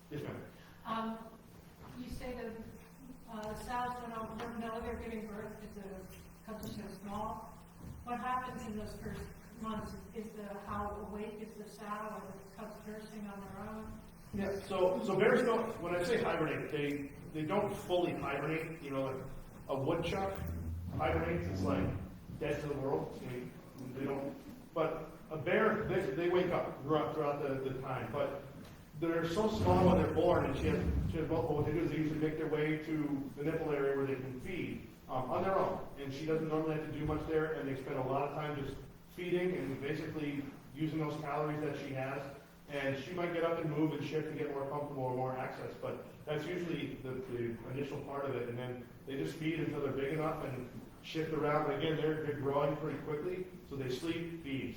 yes, ma'am. You say the sows don't know they're giving birth because the cubs are so small. What happens in those first months? How awake is the sow, or the cubs nursing on their own? Yeah. So bears don't. When I say hibernate, they don't fully hibernate. Like a woodchuck hibernates. It's like dead to the world. They don't. But a bear, they wake up throughout the time. But they're so small when they're born, and she has both. What they do is they usually make their way to the nipple area where they can feed on their own. And she doesn't normally have to do much there, and they spend a lot of time just feeding and basically using those calories that she has. And she might get up and move and shift and get more comfortable or more access, but that's usually the initial part of it. And then they just feed until they're big enough and shift around. And again, they're growing pretty quickly, so they sleep, feed,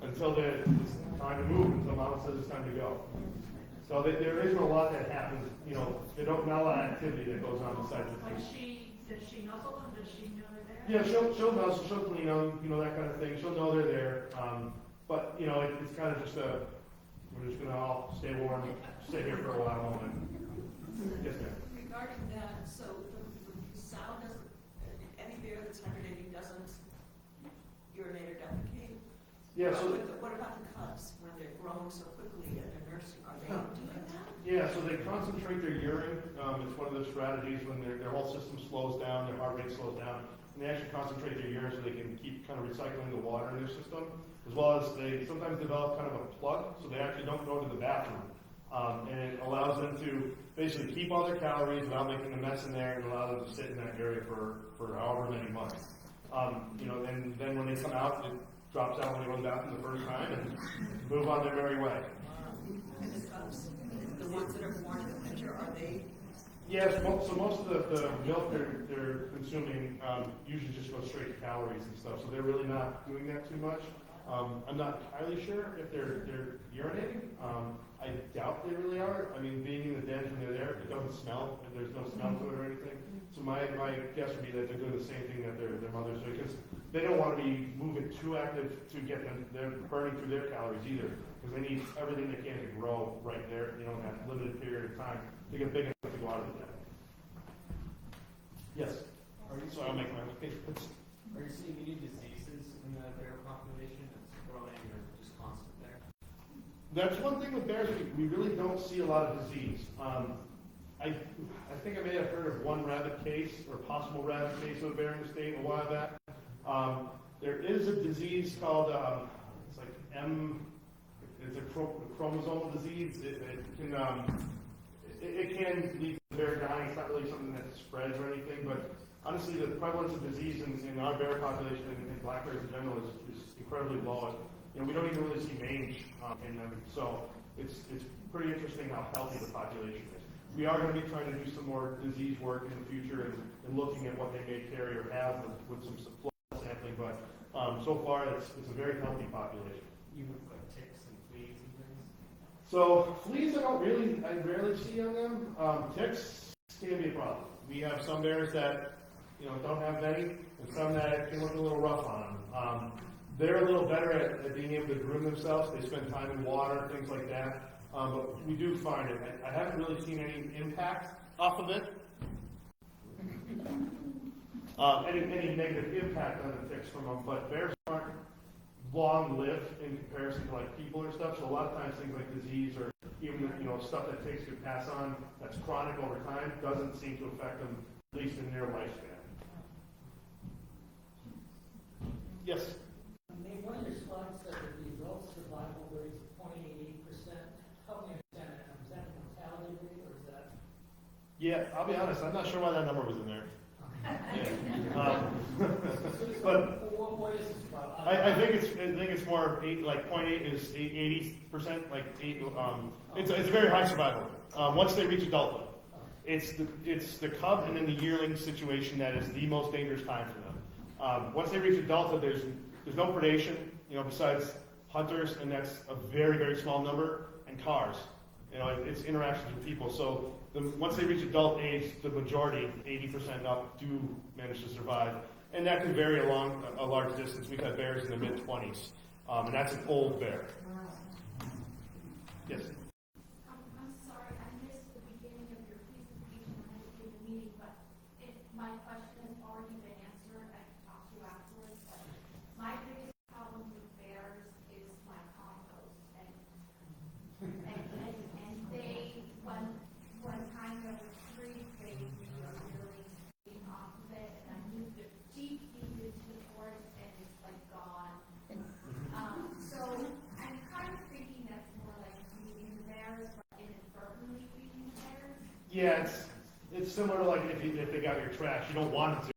until it's time to move, until mama says it's time to go. So there isn't a lot that happens, not a lot of activity that goes on besides the Like feed. does she nuzzle them? Does she know they're there? Yeah, she'll nuzzle, she'll clean them, that kind of thing. She'll know they're there. But, it's kind of just we're just gonna all stay warm, stay here for a while moment. Yes, ma'am. Regarding that, so the sow doesn't, any bear that's hibernating doesn't urinate or defecate? Yeah, so, What about the cubs, when they're growing so quickly and they're nursing, are they doing that? yeah, so they concentrate their urine. It's one of the strategies when their whole system slows down, their heart rate slows down. And they actually concentrate their urine so they can keep kind of recycling the water in their system, as well as they sometimes develop kind of a plug, so they actually don't go to the bathroom. And it allows them to basically keep all their calories without making a mess in there, and allow them to sit in that area for however many months. And then when they come out, it drops out when they go to the bathroom the first time and move on their merry way. And the cubs, the ones that are born in the winter, are they? Yes, so most of the milk they're consuming usually just goes straight to calories and stuff, so they're really not doing that too much. I'm not entirely sure if they're urinating. I doubt they really are. I mean, being in the dens when they're there, it doesn't smell, and there's no smell to it or anything. So my guess would be that they're doing the same thing that their mothers do, because they don't want to be moving too active to get them, they're burning through their calories either, because they need everything they can to grow right there, in that limited period of time to get big enough to go out of the den. Yes? So I'll make my statements. Are you seeing any diseases in the bear population that's growing or just constant there? That's one thing with bears, we really don't see a lot of disease. I think I may have heard of one rabbit case, or possible rabbit case of a bear in the state a while back. There is a disease called, it's like it's a chromosomal disease. It can lead to bear dying. It's not really something that spreads or anything, but honestly, the prevalence of disease in our bear population and in black bears in general is incredibly low. We don't even really see mange in them, so it's pretty interesting how healthy the population is. We are going to be trying to do some more disease work in the future and looking at what they may carry or have with some blood sampling, but so far it's a very healthy population. Even with like ticks and fleas and things? So fleas I rarely see on them. Ticks can be a problem. We have some bears that don't have many, and some that can look a little rough on them. They're a little better at being able to groom themselves. They spend time in water, things like that. But we do find it. I haven't really seen any impact off of it. Any negative impact on the ticks from them, but bears aren't long-lived in comparison to like people or stuff. So a lot of times things like disease or even stuff that ticks could pass on that's chronic over time doesn't seem to affect them, at least in their lifespan. Yes. One of your slides said that the adult survival rate is 0.88%. Help me understand that. Is that a mortality rate or is that? Yeah, I'll be honest. I'm not sure why that number was in there. Yeah. But what is this about? I think it's more 0.8 is 80%. Like 8. It's a very high survival rate. Once they reach adulthood, it's the cub and then the yearling situation that is the most dangerous time for them. Once they reach adulthood, there's no predation, besides hunters, and that's a very, very small number, and cars. It's interactions with people. So once they reach adult age, the majority, 80% up, do manage to survive. And that can vary along a large distance. We've had bears in the mid-20s, and that's an old bear. Yes? I'm sorry, I missed the beginning of your presentation when I did the meeting, but if my question has already been answered, I can talk to you afterwards. But my biggest problem with bears is my compost, and they, when kind of trees, they are really getting off of it, and I moved it deep into the forest, and it's like gone. So I'm kind of thinking that's more like feeding the bears, but inadvertently feeding the bears. Yeah, it's similar to like if they got your trash. You don't want it to.